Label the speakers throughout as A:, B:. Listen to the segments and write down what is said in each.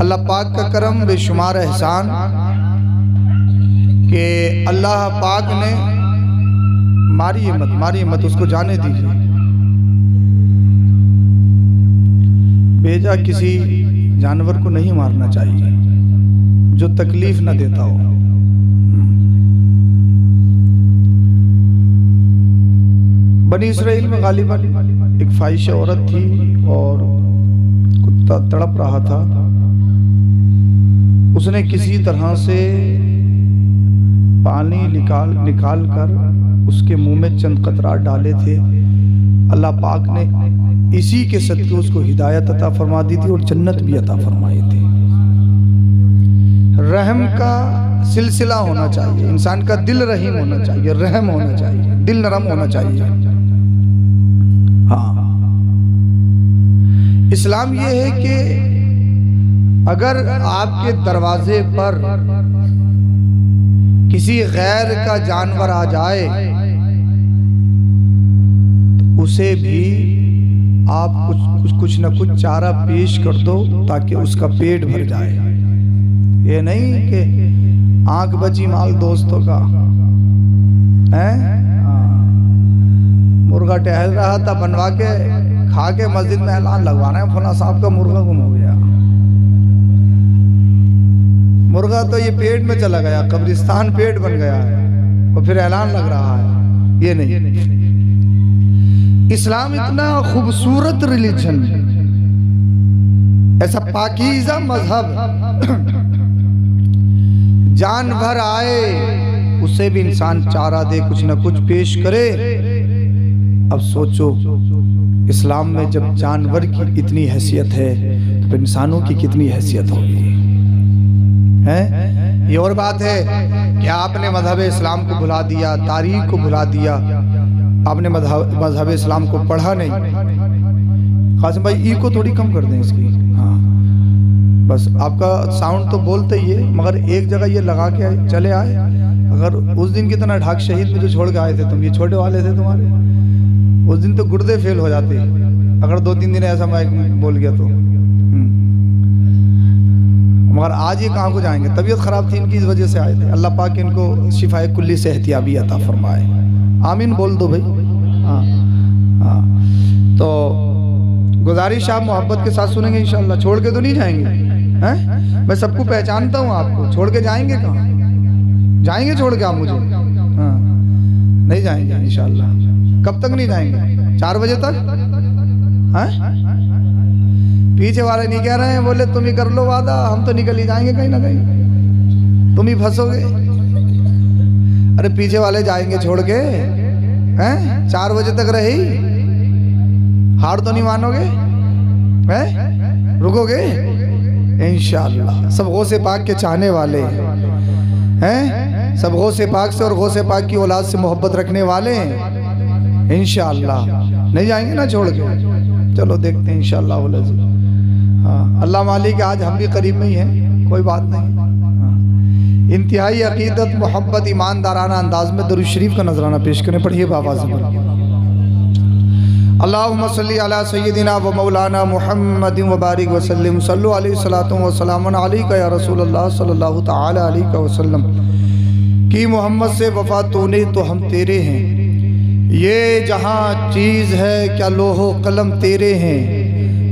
A: अल्लाह पाक का करम बेशुमार एहसान कि अल्लाह पाक ने मारिए मत उसको जाने दीजिए, बेजा किसी जानवर को नहीं मारना चाहिए जो तकलीफ न देता हो। बनी इसराइल में गालिबन एक फाहिश औरत थी और कुत्ता तड़प रहा था। उसने किसी तरह से पानी निकाल कर उसके मुंह में चंद कतरात डाले थे। अल्लाह पाक ने इसी के सदके उसको हिदायत अता फरमा दी थी और जन्नत भी अता फरमाई थी। रहम का सिलसिला होना चाहिए, इंसान का दिल रहीम होना चाहिए, रहम होना चाहिए, दिल नरम होना चाहिए। हाँ, इस्लाम ये है कि अगर आपके दरवाजे पर किसी गैर का जानवर आ जाए तो उसे भी आप कुछ न कुछ चारा पेश कर दो ताकि उसका पेट भर जाए। ये नहीं कि आंख बची माल दोस्तों का है। मुर्गा टहल रहा था, बनवा के खा के मस्जिद में ऐलान लगवा रहे हैं फला साहब का मुर्गा गुम हो गया। मुर्गा तो ये पेट में चला गया, कब्रिस्तान पेट बन गया है और फिर ऐलान लग रहा है। ये नहीं, इस्लाम इतना खूबसूरत रिलीजन, ऐसा पाकीज़ा मजहब, जानवर आए उसे भी इंसान चारा दे, कुछ न कुछ पेश करे। अब सोचो इस्लाम में जब जानवर की इतनी हैसियत है तो फिर इंसानों की कितनी हैसियत होगी है। ये और बात है कि आपने मजहब इस्लाम को भुला दिया, तारीख को भुला दिया, आपने मजहब इस्लाम को पढ़ा नहीं। कासिम भाई ई को थोड़ी कम कर दें इसकी। हाँ, बस आपका साउंड तो बोलते ही है, मगर एक जगह ये लगा के चले आए। अगर उस दिन की तरह ढाक शहीद में जो छोड़ के आए थे तुम, ये छोटे वाले थे तुम्हारे, उस दिन तो गुर्दे फेल हो जाते अगर 2-3 दिन ऐसा मैं बोल गया तो। मगर आज ये कहाँ को जाएंगे, तबीयत खराब थी इनकी, इस वजह से आए थे। अल्लाह पाक इनको शिफाए कुल्ली सेहतियाबी अता फरमाए, आमीन बोल दो भाई। हाँ हाँ, तो गुजारिश आप मोहब्बत के साथ सुनेंगे इंशाल्लाह। छोड़ के तो नहीं जाएंगे हैं, मैं सबको पहचानता हूँ, आपको छोड़ के जाएंगे कहाँ जाएंगे, छोड़ के आप मुझे? हाँ, नहीं जाएंगे इंशाल्लाह। कब तक नहीं जाएंगे? 4 बजे तक? हैं? पीछे वाले नहीं कह रहे हैं, बोले तुम ही कर लो वादा, हम तो निकल ही जाएंगे कहीं ना कहीं, तुम ही फंसोगे। अरे पीछे वाले जाएंगे छोड़ के हैं, 4 बजे तक रही, हार तो नहीं मानोगे हैं, रुकोगे इंशाअल्लाह। सब गौसे पाक के चाहने वाले हैं, सब गौसे पाक से और गौसे पाक की औलाद से मोहब्बत रखने वाले हैं इंशाअल्लाह। नहीं जाएंगे ना छोड़ के, चलो देखते हैं इंशाअल्लाह। हाँ, अल्लाह मालिक आज हम भी करीब में ही हैं, कोई बात नहीं। हाँ, इंतहाई अकीदत मोहब्बत ईमानदाराना अंदाज में दरूद शरीफ का नजराना पेश करें। पढ़िए बाबा ज़बर। अल्लाहुम्मा सल्ली अला सय्यदिना व मौलाना मुहम्मदिन व बारिक व सल्लिम सल्लु अलैहि सलातु व सलामुन अलैका या रसूलल्लाह सल्लल्लाहु तआला अलैहि वसल्लम। कि मोहम्मद से वफा तूने तो हम तेरे हैं, ये जहाँ चीज़ है क्या लोहो कलम तेरे हैं।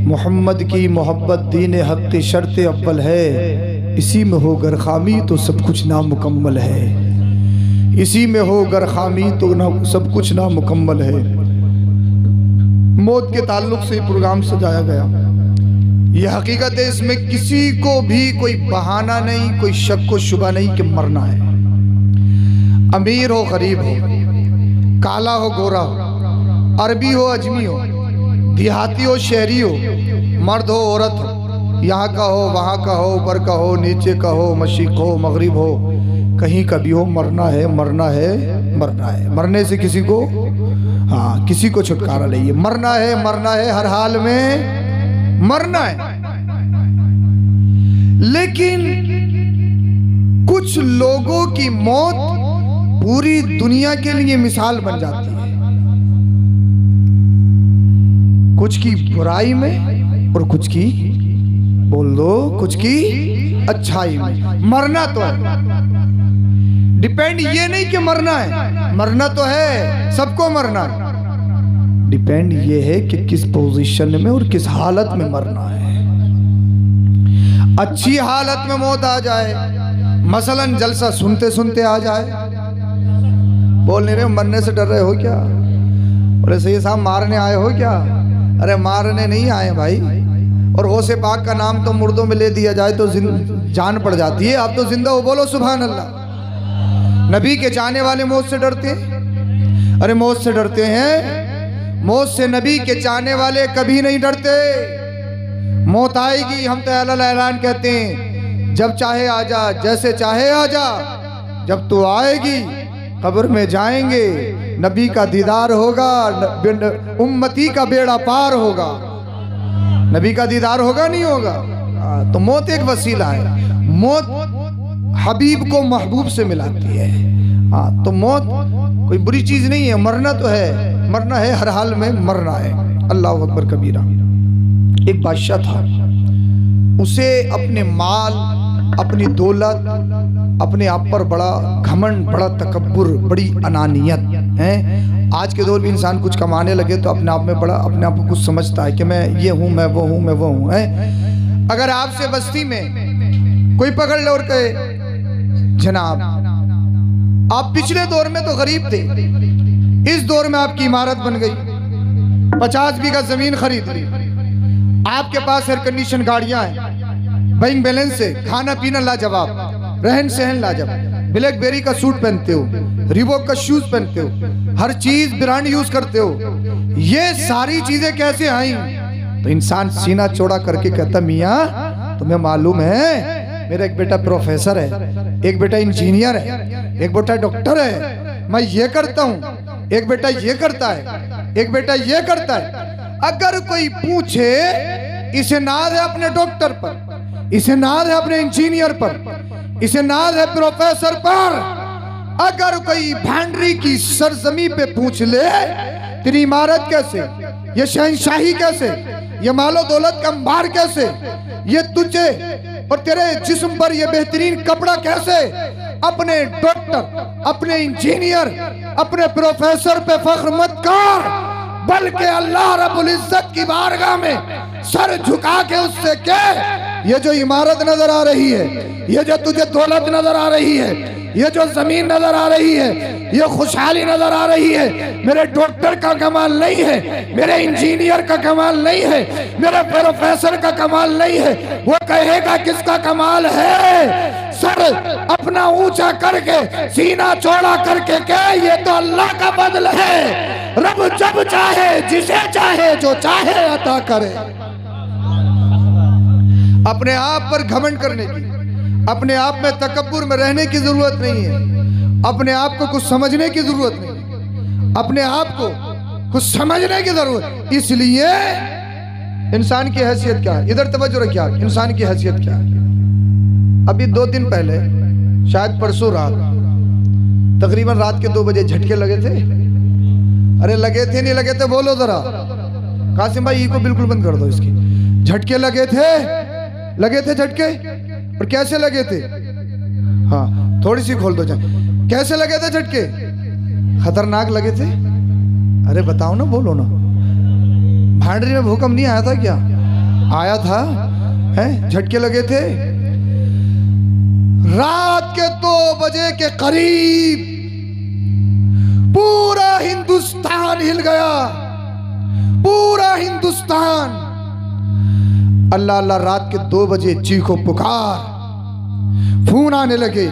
A: मोहम्मद की मोहब्बत दीन हक़ की शर्त अव्वल है, इसी में हो गर खामी तो सब कुछ नामुकम्मल है, इसी में हो गर खामी तो ना सब कुछ नामुकम्मल है। मौत के ताल्लुक से प्रोग्राम सजाया गया, यह हकीकत है, इसमें किसी को भी कोई बहाना नहीं, कोई शक व शुबा नहीं कि मरना है। अमीर हो गरीब हो, काला हो गोरा हो, अरबी हो अजमी हो, देहाती हो शहरी हो, मर्द हो औरत हो, यहाँ का हो वहाँ का हो, ऊपर का हो नीचे का हो, मशरिक हो मगरिब हो, कहीं का भी हो, मरना है मरना है मरना है। मरने से किसी को हाँ किसी को छुटकारा नहीं है। मरना है हर हाल में मरना है। लेकिन कुछ लोगों की मौत पूरी दुनिया के लिए मिसाल बन जाती है, कुछ की बुराई में और कुछ की बोल दो कुछ की अच्छाई में। मरना तो है, डिपेंड ये नहीं कि मरना है, मरना तो है, सबको मरना है। डिपेंड ये है कि किस पोजीशन में और किस हालत में मरना है। अच्छी हालत में मौत आ जाए, मसलन जलसा सुनते सुनते आ जाए, बोल नहीं रहे मरने से डर रहे हो क्या? अरे सही साहब मारने आए हो क्या? अरे मारने नहीं आए भाई। और गौसे पाक का नाम तो मुर्दों में ले दिया जाए तो जान पड़ जाती है। आप तो जिंदा हो, बोलो सुभान अल्लाह। नबी के चाहने वाले मौत से डरते हैं? अरे मौत से डरते हैं, मौत से नबी के चाहने वाले कभी नहीं डरते। मौत आएगी, हम तो ऐलान कहते हैं, जब चाहे आजा, जैसे चाहे आजा, जब तो आएगी कब्र में जाएंगे, नबी का दीदार होगा, उम्मती का बेड़ा पार होगा। नबी का दीदार होगा नहीं होगा? तो मौत एक वसीला है, मौत हबीब को महबूब से मिलाती है। तो मौत कोई बुरी चीज नहीं है, मरना तो है, मरना है, हर हाल में मरना है। अल्लाह अकबर कबीरा। एक बादशाह था, उसे अपने माल, अपनी दौलत, अपने आप पर बड़ा घमंड, बड़ा तकब्बुर, बड़ी अनानियत है। आज के दौर में इंसान कुछ कमाने लगे तो अपने आप में बड़ा, अपने आप को कुछ समझता है कि मैं ये हूँ, मैं वो हूँ, मैं वो हूँ है। अगर आपसे बस्ती में कोई पकड़ ले और कहे जनाब आप पिछले दौर में तो गरीब थे, इस दौर में आपकी इमारत बन गई, 50 बीघा जमीन खरीद ली, आपके पास एयर कंडीशन गाड़ियां हैं, बैंक बैलेंस है, खाना पीना लाजवाब, रहन सहन लाजवाब, ब्लैकबेरी का सूट पहनते हो, रिबॉक का शूज पहनते हो, हर चीज ब्रांड यूज करते हो, ये सारी चीजें कैसे आई? तो इंसान सीना चौड़ा करके कहता मियां तुम्हें मालूम है मेरा एक बेटा प्रोफेसर है, एक बेटा इंजीनियर है, एक बेटा डॉक्टर है, मैं ये करता हूँ, एक बेटा ये करता है, एक बेटा ये करता है। अगर कोई पूछे, इसे नाज है अपने डॉक्टर पर, इसे नाज है अपने इंजीनियर पर, इसे नाज है प्रोफेसर पर। अगर कोई भांडरी की सरजमी पे पूछ ले तेरी इमारत कैसे, ये शहंशाही कैसे, ये मालो दौलत का अंबार कैसे, ये तुझे और तेरे जिस्म पर ये बेहतरीन कपड़ा कैसे, अपने डॉक्टर, अपने इंजीनियर, अपने प्रोफेसर पे फख्र मत कर, बल्कि अल्लाह रब्बुल इज्जत की बारगाह में सर झुका के उससे कह, ये जो इमारत नजर आ रही है, ये जो तुझे दौलत नजर आ रही है, ये जो जमीन नजर आ रही है, ये खुशहाली नजर आ रही है, मेरे डॉक्टर का कमाल नहीं है, मेरे इंजीनियर का कमाल नहीं है, मेरे प्रोफेसर का कमाल नहीं है। वो कहेगा किसका कमाल है? सर अपना ऊंचा करके, सीना चौड़ा करके कह, ये तो अल्लाह का बदल है। रब जब चाहे, जिसे चाहे, जो चाहे अता करे। अपने आप पर घमंड करने की, अपने आप में तकब्बुर में रहने की जरूरत नहीं है, अपने आप को कुछ समझने की जरूरत नहीं, अपने आप को कुछ समझने की जरूरत। इसलिए इंसान की हैसियत क्या है, इधर तवज्जो रखिए, इंसान की हैसियत क्या है। अभी 2 दिन पहले, शायद परसों रात, तकरीबन रात के 2 बजे झटके लगे थे। अरे लगे थे नहीं लगे थे बोलो जरा, कासिम भाई ई को बिल्कुल बंद कर दो इसकी। झटके लगे थे झटके, और कैसे लगे थे? हाँ थोड़ी सी खोल दो जाए, कैसे लगे थे झटके? खतरनाक लगे थे। अरे बताओ ना, बोलो ना। भांडरी में भूकंप नहीं आया था क्या? आया था, हैं? झटके लगे थे। रात के 2 बजे के करीब पूरा हिंदुस्तान हिल गया, पूरा हिंदुस्तान। अल्लाह अल्लाह, रात के 2 बजे चीखो पुकार, फोन आने लगे।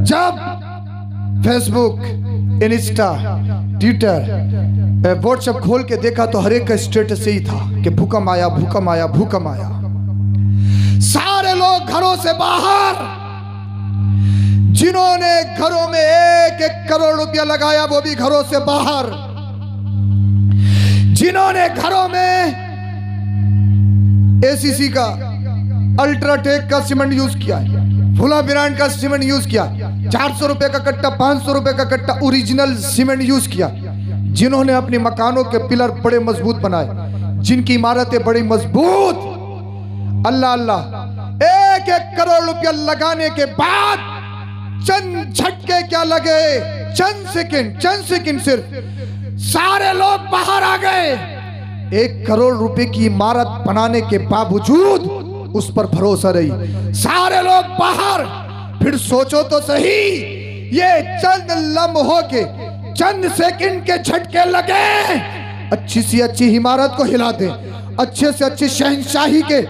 A: जब फेसबुक, इंस्टा, ट्विटर, व्हाट्सएप खोल के देखा तो हर एक का स्टेटस यही था कि भूकंप आया, भूकंप आया, भूकंप आया। सारे लोग घरों से बाहर, जिन्होंने घरों में 1-1 करोड़ रुपया लगाया वो भी घरों से बाहर, जिन्होंने घरों में एसीसी का, अल्ट्राटेक का सीमेंट यूज किया, फुला ब्रांड का सीमेंट यूज किया, 400 रुपए का कट्टा, 500 रुपए का कट्टा ओरिजिनल सीमेंट यूज किया, जिन्होंने अपने मकानों के पिलर बड़े मजबूत बनाए, जिनकी इमारतें बड़ी मजबूत। अल्लाह अल्लाह, एक एक करोड़ रुपया लगाने के बाद चंद झटके क्या लगे, चंद सेकंड सिर्फ सारे लोग बाहर आ गए। 1 करोड़ रुपए की इमारत बनाने के बावजूद उस पर भरोसा रही, सारे लोग बाहर। फिर सोचो तो सही, ये चंद लम्हों के, चंद सेकंड के झटके लगे, अच्छी सी अच्छी इमारत को हिला दें, अच्छे से अच्छी शहंशाही के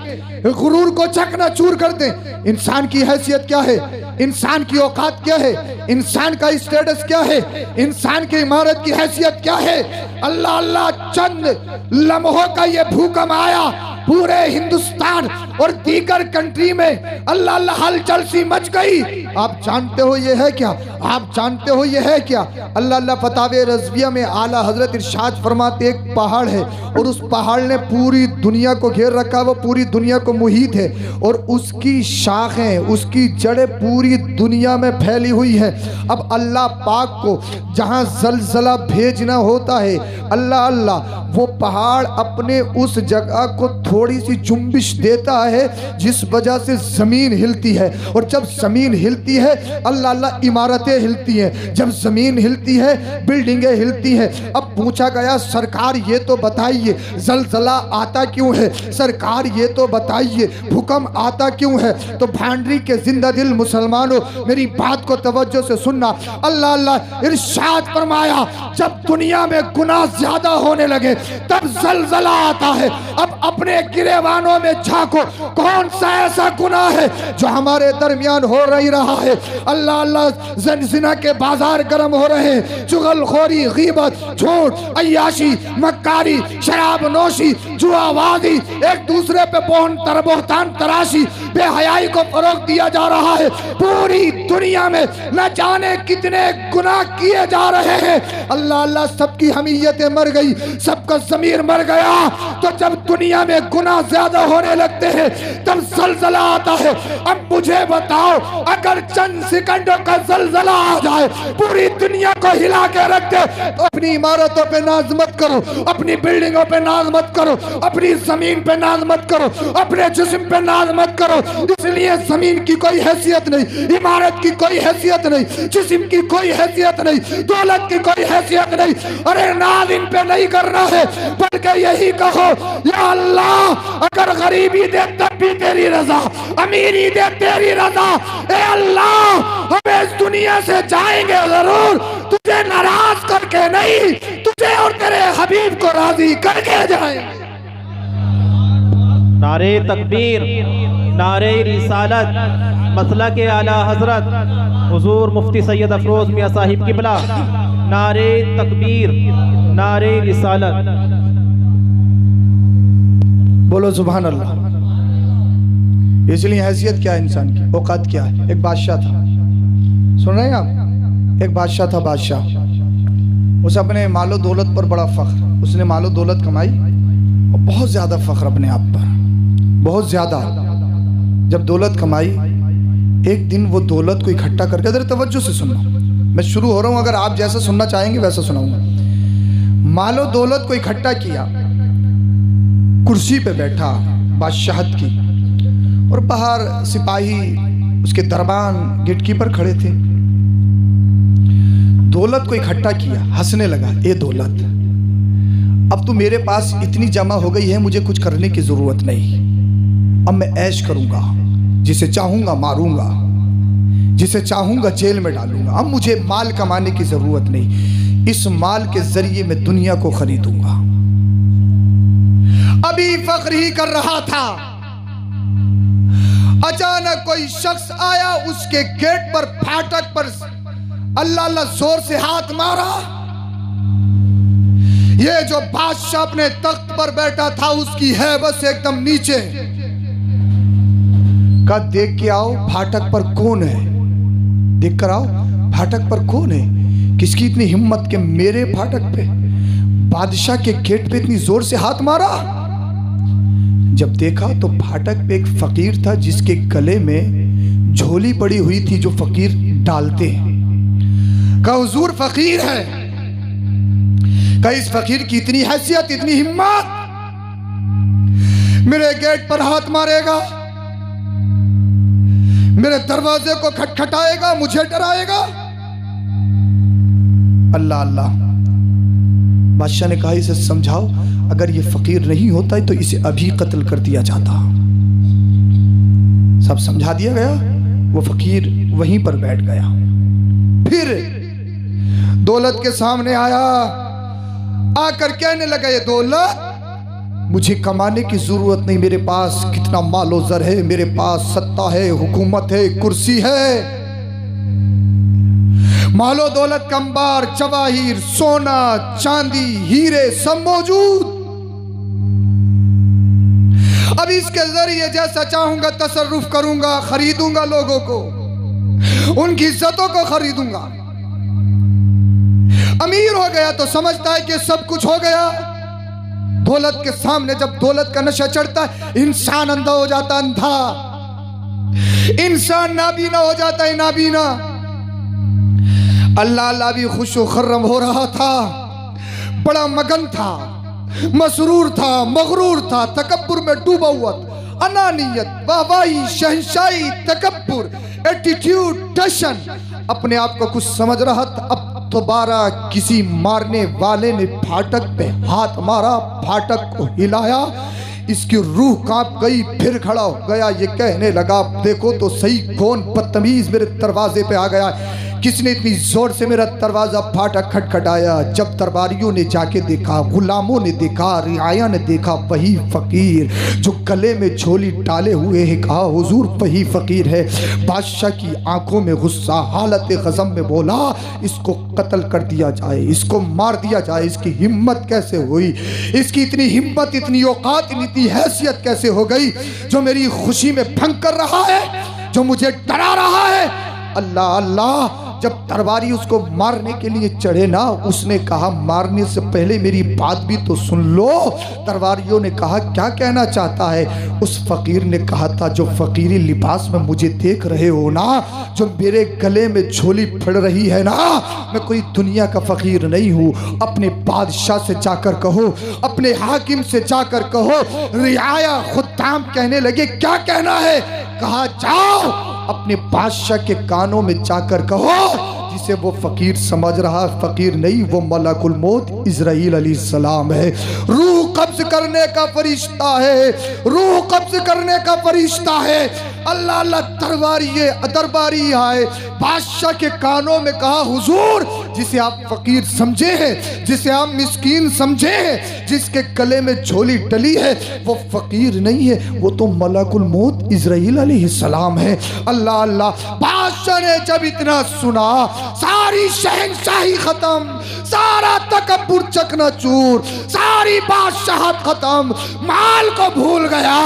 A: गुरूर को चकनाचूर कर दें। इंसान की हैसियत क्या है, इंसान की औकात क्या है, इंसान का स्टेटस क्या है, इंसान की इमारत की हैसियत क्या है। अल्लाह अल्लाह, चंद लम्हों का ये भूकंप आया, पूरे हिंदुस्तान और दीगर कंट्री में अल्लाह अल्लाह हलचल सी मच गई। आप जानते हो ये है क्या, आप जानते हो ये है क्या? अल्लाह अल्लाह, फतावे रज़विया में आला हजरत इरशाद फरमाते, एक पहाड़ है और उस पहाड़ ने पूरी दुनिया को घेर रखा, वो पूरी दुनिया को मुहीत है और उसकी शाखें, उसकी जड़ें पूरी दुनिया में फैली हुई है। अब अल्लाह पाक को जहां जलजला भेजना होता है, अल्लाह अल्लाह, वो पहाड़ अपने उस जगह को थोड़ी सी जुम्बिश देता है जिस वजह से जमीन हिलती है, और जब जमीन हिलती है अल्लाह अल्लाह इमारतें हिलती हैं, जब जमीन हिलती है बिल्डिंगें हिलती हैं। अब पूछा गया, सरकार ये तो बताइए जलजला आता क्यों है, सरकार ये तो बताइए भूकंप आता क्यों है? तो भांडरी के जिंदा दिल मुसलमानों, मेरी बात को तवज्जो से सुनना। अल्लाह अल्लाह, इरशाद फरमाया, जब दुनिया में गुनाह ज्यादा होने लगे तब जलजला आता है। अब अपने गिरेवानों में झांको, कौन सा ऐसा गुनाह है जो हमारे दरमियान हो रही रहा है? अल्लाह अल्लाह, जिना के बाजार गर्म हो रहे हैं, चुगलखोरी, गीबत, झूठ, अय्याशी, मक्कारी, शराब नोशी, जुआबाजी, एक दूसरे पे बोहतान तराशी, बेहयाई को फरोग दिया जा रहा है। पूरी दुनिया में न जाने कितने गुनाह किए जा रहे हैं। अल्लाह अल्लाह, सबकी हमीयतें मर गई, सबका ज़मीर मर गया। तो जब दुनिया में गुनाह ज्यादा होने लगते हैं तब जलजला आता है। अब मुझे बताओ, अगर चंद सेकंडों का जलजला आ जाए, पूरी दुनिया को हिला के रख दे, तो अपनी इमारतों पे नाज मत करो, अपनी बिल्डिंगों पे नाज मत करो, अपनी जमीन पे नाज मत करो, अपने जिस्म पे नाज मत करो। इसलिए जमीन की कोई हैसियत नहीं, इमारत की कोई हैसियत नहीं, जिस्म की कोई हैसियत नहीं, दौलत की कोई हैसियत नहीं। अरे नाज इन पे नहीं करना है, बल्कि यही कहो, या अल्लाह, अगर गरीबी दे तब भी तेरी रजा, अमीरी दे तेरी रजा। ए अल्लाह, हम इस दुनिया से जाएंगे जरूर, तुझे नाराज करके नहीं, तुझे और तेरे हबीब को राजी करके जाएंगे।
B: नारे तकबीर, नारे रिसालत, मसला के आला हजरत हुजूर मुफ्ती सैयद अफरोज मियां साहिब किबला। नारे तकबीर, नारे रिसालत।
A: बोलो सुभान अल्लाह। इसलिए हैसियत क्या है इंसान की, औकात क्या है। एक बादशाह था, सुन रहे हैं आप? एक बादशाह था, बादशाह, उसे अपने मालो दौलत पर बड़ा फख्र, उसने मालो दौलत कमाई और बहुत ज़्यादा फख्र अपने आप पर, बहुत ज़्यादा। जब दौलत कमाई, एक दिन वो दौलत को इकट्ठा करके, जरा तवज्जो से सुनना, मैं शुरू हो रहा हूँ, अगर आप जैसा सुनना चाहेंगे वैसा सुनाऊंगा। मालो दौलत को इकट्ठा किया, कुर्सी पे बैठा बादशाहत की, और बाहर सिपाही, उसके दरबान, गेटकीपर खड़े थे। दौलत को इकट्ठा किया, हंसने लगा, ए दौलत, अब तो मेरे पास इतनी जमा हो गई है, मुझे कुछ करने की जरूरत नहीं, अब मैं ऐश करूंगा, जिसे चाहूंगा मारूंगा, जिसे चाहूंगा जेल में डालूंगा, अब मुझे माल कमाने की जरूरत नहीं, इस माल के जरिए मैं दुनिया को खरीदूंगा। अभी फख्र ही कर रहा था, अचानक कोई शख्स आया, उसके गेट पर, फाटक पर अल्लाह अल्लाह जोर से हाथ मारा। ये जो बादशाह अपने तख्त पर बैठा था, उसकी हैबत से एकदम नीचे का, देख के आओ फाटक पर कौन है, देख कर आओ फाटक पर कौन है। किसकी इतनी हिम्मत कि मेरे फाटक पे, बादशाह के गेट पे इतनी जोर से हाथ मारा। जब देखा तो फाटक पे एक फकीर था, जिसके गले में झोली पड़ी हुई थी जो फकीर डालते हैं। का हुजूर फकीर है, का इस फकीर की इतनी हैसियत, इतनी हिम्मत। मेरे गेट पर हाथ मारेगा, मेरे दरवाजे को खटखटाएगा, मुझे डराएगा। अल्लाह अल्लाह। बादशाह ने कहा इसे समझाओ, अगर ये फकीर नहीं होता है तो इसे अभी कत्ल कर दिया जाता। सब समझा दिया गया, वो फकीर वहीं पर बैठ गया। फिर दौलत के सामने आया, आकर कहने लगा ये दौलत मुझे कमाने की जरूरत नहीं, मेरे पास कितना मालो ज़र है, मेरे पास सत्ता है, हुकूमत है, कुर्सी है, मालो दौलत का अंबार, जवाहिर, सोना, चांदी, हीरे सब मौजूद। अब इसके जरिए जैसा चाहूंगा तसर्रुफ करूंगा, खरीदूंगा लोगों को, उनकी इज्जतों को खरीदूंगा। अमीर हो गया तो समझता है कि सब कुछ हो गया। दौलत के सामने जब दौलत का नशा चढ़ता है, इंसान अंधा हो जाता, अंधा इंसान नाबीना हो जाता है, नाबीना। अल्लाह अल्लाह भी खुशो खर्रम हो रहा था, बड़ा मगन था, मसरूर था, मगरूर था, तकब्बुर में डूबा हुआ था। अनानियत, वाहवाही, शहंशाही, तकब्बुर, एटीट्यूड, टशन, अपने आप को कुछ समझ रहा था। अब दोबारा किसी मारने वाले ने फाटक पे हाथ मारा, फाटक को हिलाया, इसकी रूह कांप गई, फिर खड़ा हो गया। ये कहने लगा देखो तो सही कौन बदतमीज मेरे दरवाजे पे आ गया, किसने इतनी जोर से मेरा दरवाजा फाटक खटखटाया। जब दरबारियों ने जाके देखा, गुलामों ने देखा, रियाया ने देखा, वही फकीर जो गले में झोली डाले हुए है, कहा हुजूर वही फकीर है। बादशाह की आंखों में गुस्सा, हालत गज़ब में बोला इसको कत्ल कर दिया जाए, इसको मार दिया जाए। इसकी हिम्मत कैसे हुई, इसकी इतनी हिम्मत, इतनी औकात, इतनी हैसियत कैसे हो गई जो मेरी खुशी में भंग कर रहा है, जो मुझे डरा रहा है। अल्लाह अल्लाह। जब दरबारी उसको मारने के लिए चढ़े ना, उसने कहा मारने से पहले मेरी बात भी तो सुन लो। दरबारियों ने कहा क्या कहना चाहता है। उस फकीर ने कहा था जो फकीरी लिबास में मुझे देख रहे हो ना, जो मेरे गले में झोली फड़ रही है ना, मैं कोई दुनिया का फकीर नहीं हूँ। अपने बादशाह से जाकर कहो, अपने हाकिम से जाकर कहो। रियाया खुद्दाम कहने लगे क्या कहना है। कहा जाओ अपने बादशाह के कानों में जाकर कहो, जिसे वो फकीर समझ रहा, फकीर नहीं वो मलकुल मौत इज़राइल अलैहिस्सलाम है। रूह कब्ज करने का फरिश्ता है, रूह कब्ज करने का फरिश्ता है। अल्लाह अल्लाह। दरबारी आए, बादशाह के कानों में कहा हुजूर जिसे आप फकीर समझे हैं, जिसे आप मिस्कीन समझे हैं, जिसके गले में झोली डली है, वो फकीर नहीं है, वो तो मलकुल मौत इज़राइल अलैहिस्सलाम है। अल्लाह अल्लाह। बादशाह ने जब इतना सुना, सारी शहंशाही खत्म, सारा तकब्बुर चकनाचूर, सारी बादशाहत खत्म, माल को भूल गया,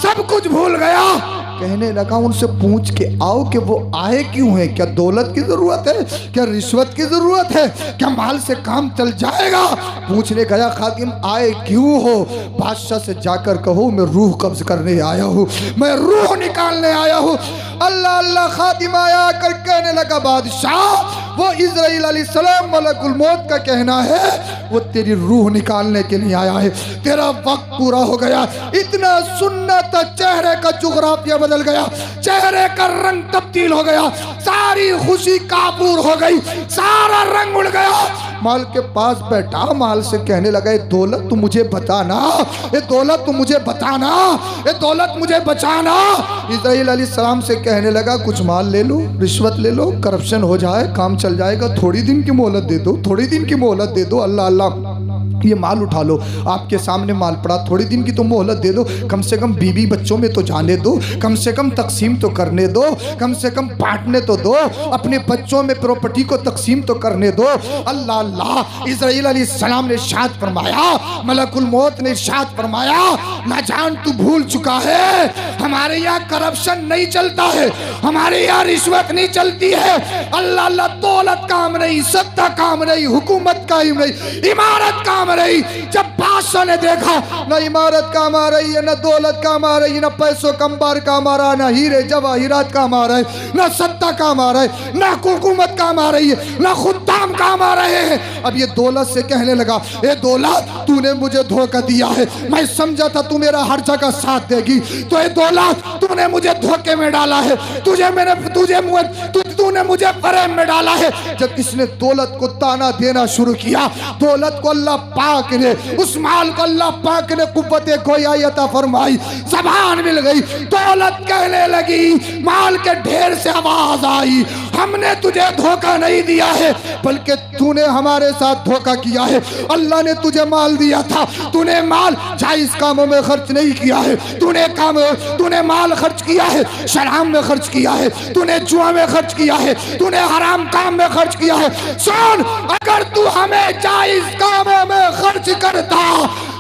A: सब कुछ भूल गया। कहने लगा उनसे पूछ के आओ कि वो आए क्यों हैं, क्या दौलत की जरूरत है, क्या रिश्वत की जरूरत है, क्या माल से काम चल जाएगा। पूछने गया खादिम आए क्यों हो। बादशाह से जाकर कहो मैं रूह कब्ज करने आया हूँ, मैं रूह निकालने आया हूँ। अल्लाह अल्लाह। खादिम आया कर कहने लगा बादशाह वो इज़राइल अलैहिस्सलाम मलकुल मौत का कहना है वो तेरी रूह निकालने के लिए आया है, तेरा वक्त पूरा हो गया। इतना सुनना था चेहरे का जुगराफिया बदल गया, चेहरे का रंग तब्दील हो गया, सारी खुशी काबूर हो गई, सारा रंग उड़ गया। माल के पास बैठा, माल से कहने लगा ये दौलत तू मुझे बताना, ये दौलत तू मुझे बताना, ये दौलत मुझे बचाना। इज़राइल अलैहिस्सलाम से कहने लगा कुछ माल ले लो, रिश्वत ले लो, करप्शन हो जाए, काम चल जाएगा, थोड़ी दिन की मोहलत दे दो, थोड़ी दिन की मोहलत दे दो। अल्लाह अल्लाह। ये माल उठा लो, आपके सामने माल पड़ा, थोड़ी दिन की तो मोहलत दे दो, कम से कम बीवी बच्चों में तो जाने दो, कम से कम तकसीम तो करने दो, कम से कम बांटने तो दो, अपने बच्चों में प्रॉपर्टी को तकसीम तो करने दो। अल्लाह अल्लाह। इज़राइल अलैहिस्सलाम ने इरशाद फरमाया, मलकुल मौत ने इरशाद फरमाया ना जान तू भूल चुका है हमारे यहाँ करप्शन नहीं चलता है, हमारे यहाँ रिश्वत नहीं चलती है। अल्लाह अल्लाह। दौलत काम नहीं, सत्ता काम नहीं, हुकूमत काम नहीं, इमारत काम रही। जब बादशाह ने देखा न इमारत काम आ रही है, न दौलत काम आ रही है, न पैसों कंबार काम आ रहा है, न हीरे जवाहिरात काम आ रहे हैं, न सत्ता काम आ रहा है, न हुकूमत काम आ रही है, न खुद्दाम काम आ रहे हैं। अब ये दौलत से कहने लगा, ए दौलत तूने मुझे धोखा दिया है, मैं समझा था तू मेरा हर जगह साथ देगी, तो ए दौलत तूने मुझे धोखे में डाला है, तूने मुझे फरेब में डाला है। जब इसने दौलत को ताना देना शुरू किया, दौलत को अल्लाह पाक ने, उस माल को अल्लाह पाक ने कुव्वते गोया अता फरमाई, ज़बान मिल गई। दौलत कहने लगी, माल के ढेर से आवाज आई, हमने तुझे धोखा नहीं दिया है, बल्कि तूने हमारे साथ धोखा किया है। अल्लाह ने तुझे माल दिया था, तूने माल जायज कामों में खर्च नहीं किया है, तूने माल खर्च किया है शराब में खर्च किया है, तूने जुआ में खर्च किया है, तूने हराम काम में खर्च किया है। सुन, अगर तू हमें जायज कामों में खर्च करता,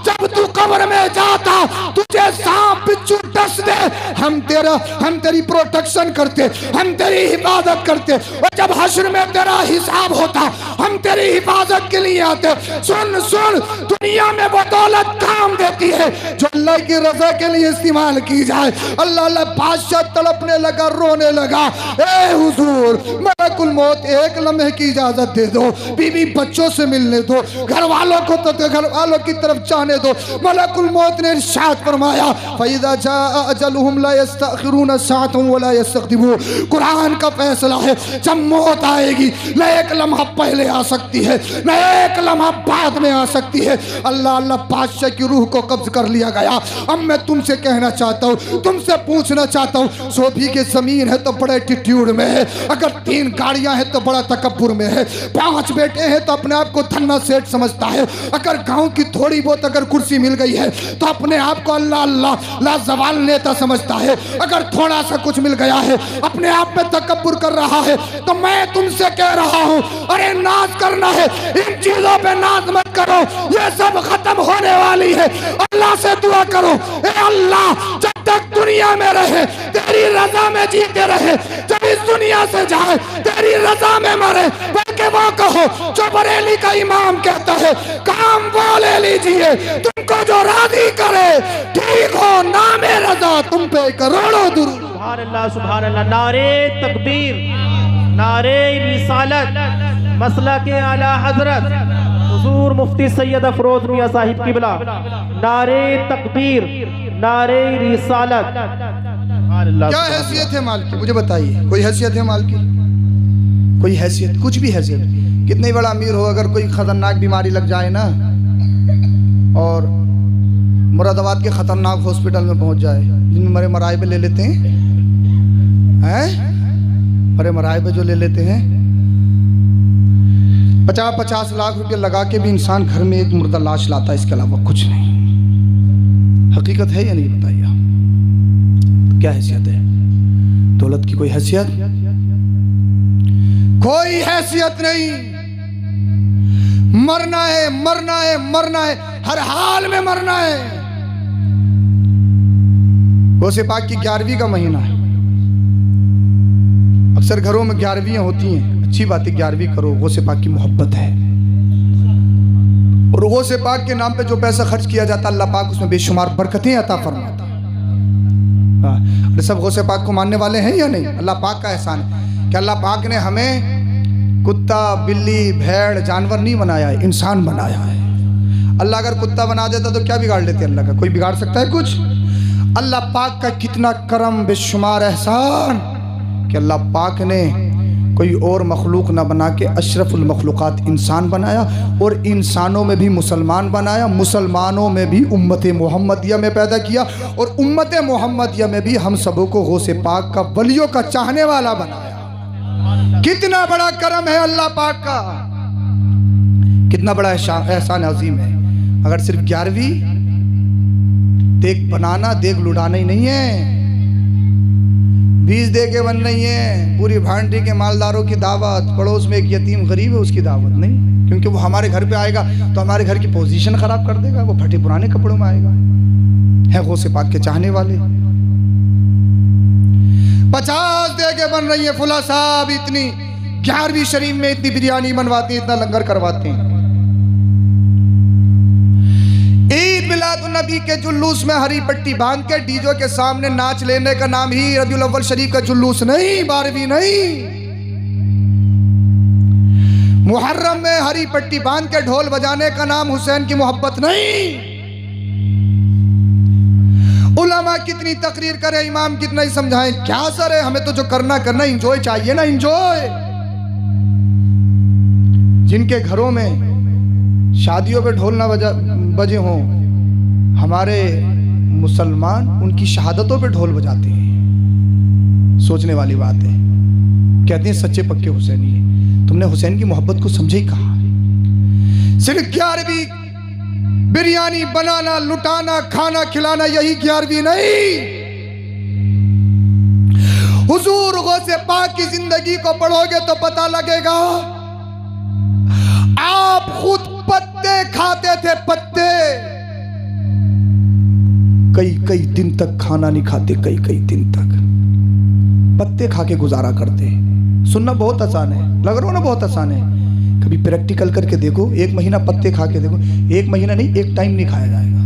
A: जब तू कब्र में जाता तुझे सांप बिच्छू डस दे, हम तेरी प्रोटेक्शन करते, हम तेरी हिफाजत करते, और जब हश्र में तेरा हिसाब होता हम तेरी हिफाजत के लिए आते। सुन सुन, दुनिया में वो दौलत काम देती है जो अल्लाह की रजा के लिए इस्तेमाल की जाए। अल्लाह बादशाह तड़पने लगा, रोने लगा, ए हुजूर मलकुल मौत एक लम्हे की इजाजत दे दो, बीवी बच्चों से मिलने दो, घर वालों को तो घर वालों की तरफ चाहने दो। मलकुल मौत ने इरशाद फरमाया, फइज़ा जाअ अजलुहुम ला यस्तअखिरून साअतन वला यस्तक़दिमून। कुरान का फैसला है, जब मौत आएगी न एक लम्हा पहले आ सकती है, न एक लम्हा बाद में आ सकती है। अल्लाह बादशाह की रूह को कब्ज कर लिया गया। अब मैं तुमसे कहना चाहता हूँ, तुमसे पूछना चाहता हूँ, सोफी की जमीन है तो बड़े एटीट्यूड में है, अगर 3 गाड़ियां हैं तो बड़ा तकब्बुर में है, 5 बेटे हैं तो अपने आप को धन्ना सेठ समझता है, अगर गांव की थोड़ी बहुत अगर कुर्सी मिल गई है तो अपने आप को अल्लाह अल्लाह लाजवाल नेता समझता है, अगर थोड़ा सा कुछ मिल गया है अपने आप में तकब्बुर कर रहा है। तो मैं तुमसे कह रहा हूँ, अरे नाज करना है, इन चीजों पे नाज मत करो, ये सब खत्म होने वाली है। अल्लाह से दुआ करो, ए अल्लाह जब तक दुनिया में रहे तेरी रजा में जीते रहे, जब इस दुनिया से जाए तेरी रजा में मरे। बल्कि वो कहो जो बरेली का इमाम कहता है, काम वो ले लीजिए तुमको जो राजी करे, ठीक हो नामे रजा तुम पे करोड़ों दुरूद।
B: सुभान अल्लाह, सुभान अल्लाह। नारे तकबीर, नारे रिसालत, मसला के आला हजरत हुजूर मुफ्ती सैयद अफरोज मियां साहिब किबला, नारे तकबीर, नारे रिसालत।
A: क्या हैसियत है माल की, मुझे बताइए, कोई हैसियत है माल की? कोई हैसियत, कुछ भी हैसियत। कितने बड़ा अमीर हो, अगर कोई खतरनाक बीमारी लग जाए ना और मुरादाबाद के खतरनाक हॉस्पिटल में पहुंच जाए, जिनमें मरे मराइबे ले लेते हैं, मरे मराइबे जो ले लेते हैं, 50-50 लाख रुपए लगा के भी इंसान घर में एक मुर्दा लाश लाता है, इसके अलावा कुछ नहीं। हकीकत है या नहीं बताइए आप? क्या हैसियत है दौलत की? कोई हैसियत? कोई हैसियत नहीं। मरना है, मरना है, मरना है, हर हाल में मरना है। गौसे पाक की 11वीं का महीना है। अक्सर घरों में 11वीं होती हैं, अच्छी बात है, 11वीं करो, गौसे पाक की मोहब्बत है। और गौसे पाक के नाम पे जो पैसा खर्च किया जाता अल्लाह पाक उसमें बेशुमार बरकतें अता फरमाता। सब गौसे पाक को मानने वाले हैं या नहीं? अल्लाह पाक का एहसान है कि अल्लाह पाक ने हमें कुत्ता, बिल्ली, भेड़, जानवर नहीं बनाया है, इंसान बनाया है। अल्लाह अगर कुत्ता बना देता तो क्या बिगाड़ लेते? अल्लाह का कोई बिगाड़ सकता है कुछ? अल्लाह पाक का कितना करम, बेशुमार एहसान कि अल्लाह पाक ने कोई और मखलूक ना बना के अशरफुल मखलूक़ात इंसान बनाया, और इंसानों में भी मुसलमान बनाया, मुसलमानों में भी उम्मत मोहम्मदिया में पैदा किया, और उम्मत मोहम्मदिया में भी हम सबों को गौसे पाक का, वलियों का चाहने वाला बनाया। कितना बड़ा करम है अल्लाह पाक का, कितना बड़ा एहसान अजीम है। अगर सिर्फ 11वीं देख बनाना, देख लुटाना ही नहीं है, 20 दे के बन रही है, पूरी भांडी के मालदारों की दावत, पड़ोस में एक यतीम गरीब है उसकी दावत नहीं, क्योंकि वो हमारे घर पे आएगा तो हमारे घर की पोजीशन खराब कर देगा, वो फटे पुराने कपड़ों में आएगा। है गौसे पाक के चाहने वाले। 50 दे के बन रही है, फुला साहब इतनी 11वीं शरीफ में इतनी बिरयानी बनवाती हैं, इतना लंगर करवाते हैं। नबी के जुलूस में हरी पट्टी बांध के डीजो के सामने नाच लेने का नाम ही रबीउल अव्वल शरीफ का जुलूस नहीं, 12वीं नहीं। मुहर्रम में हरी पट्टी बांध के ढोल बजाने का नाम हुसैन की मोहब्बत नहीं। उलमा कितनी तकरीर करे, इमाम कितना ही समझाएं, क्या असर है? हमें तो जो करना करना, इंजॉय चाहिए ना, इंजॉय। जिनके घरों में शादियों पे ढोल ना बजे हों, हमारे मुसलमान उनकी शहादतों पे ढोल बजाते हैं। सोचने वाली बात है। कहते हैं सच्चे पक्के हुसैनी है। तुमने हुसैन की मोहब्बत को समझे ही कहा? सिर्फ 11वीं बिरयानी बनाना, लुटाना, खाना खिलाना, यही 11वीं नहीं। हुजूर गौसे पाक की जिंदगी को पढ़ोगे तो पता लगेगा, आप खुद पत्ते खाते थे, पत्ते। कई दिन तक खाना नहीं खाते, कई दिन तक पत्ते खा के गुजारा करते। सुनना बहुत आसान है, लग रहा हो ना बहुत आसान है। कभी प्रैक्टिकल करके देखो, 1 महीना पत्ते खा के देखो। 1 महीना नहीं, 1 टाइम नहीं खाया जाएगा।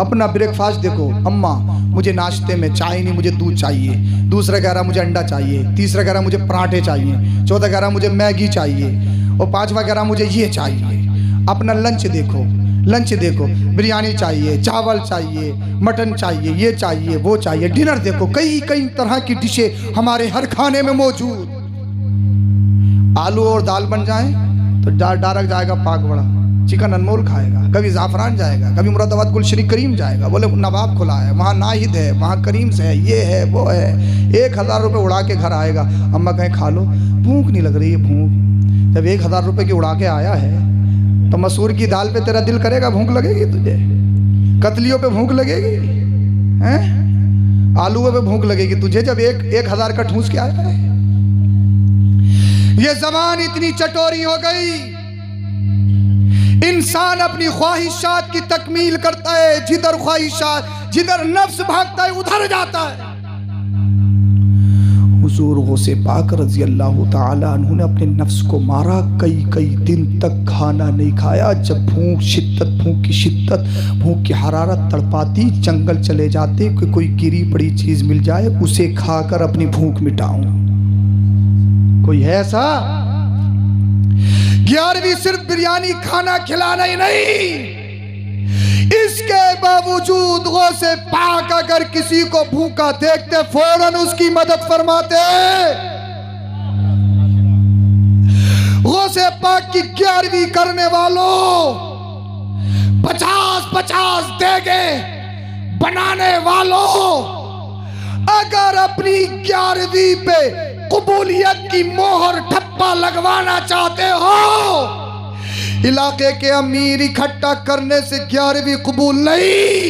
A: अपना ब्रेकफास्ट देखो, अम्मा मुझे नाश्ते में चाय नहीं, मुझे दूध चाहिए। दूसरा कह रहा मुझे अंडा चाहिए। तीसरा कह रहा मुझे पराठे चाहिए। चौथा कह रहा मुझे मैगी चाहिए। और 5वां कह रहा मुझे ये चाहिए। अपना लंच देखो, बिरयानी चाहिए, चावल चाहिए, मटन चाहिए, ये चाहिए, वो चाहिए। डिनर देखो, कई तरह की डिशें हमारे हर खाने में मौजूद। आलू और दाल बन जाए तो डायरेक्ट जाएगा पाक बड़ा, चिकन अनमोल खाएगा, कभी ज़ाफ़रान जाएगा, कभी मुरादाबाद गुलशरी करीम जाएगा, बोले नवाब खुला है, वहाँ नाहिद है, वहाँ करीम से है, ये है वो है। 1000 रुपये उड़ा के घर आएगा। अम्मा कहें खा लो, भूख नहीं लग रही है। भूख जब 1000 रुपये की उड़ा के आया है तो मसूर की दाल पे तेरा दिल करेगा? भूख लगेगी तुझे? कतलियों पे भूख लगेगी? हैं? आलूओं पे भूख लगेगी तुझे जब 1000 का ठूस के आया है। ये ज़बान इतनी चटोरी हो गई, इंसान अपनी ख्वाहिशात की तकमील करता है। जिधर ख्वाहिशात, जिधर नफ्स भागता है उधर जाता है। हुजूर गौसे पाक रज़ी अल्लाह ताला अन्हु ने अपने नफ्स को मारा। कई दिन तक खाना नहीं खाया। जब भूख की शिद्दत, भूख की हरारत तड़पाती, जंगल चले जाते कि कोई गिरी पड़ी चीज मिल जाए, उसे खाकर अपनी भूख मिटाऊं। कोई है ऐसा? 11वीं सिर्फ बिरयानी खाना खिलाना ही नहीं, इसके बावजूद गौसे पाक अगर किसी को भूखा देखते फौरन उसकी मदद फरमाते। गौसे पाक की 11वीं करने वालों, 50 देगे बनाने वालों, अगर अपनी 11वीं पे कबूलियत की मोहर ठप्पा लगवाना चाहते हो, इलाके के अमीर इकट्ठा करने से 11वीं कबूल नहीं।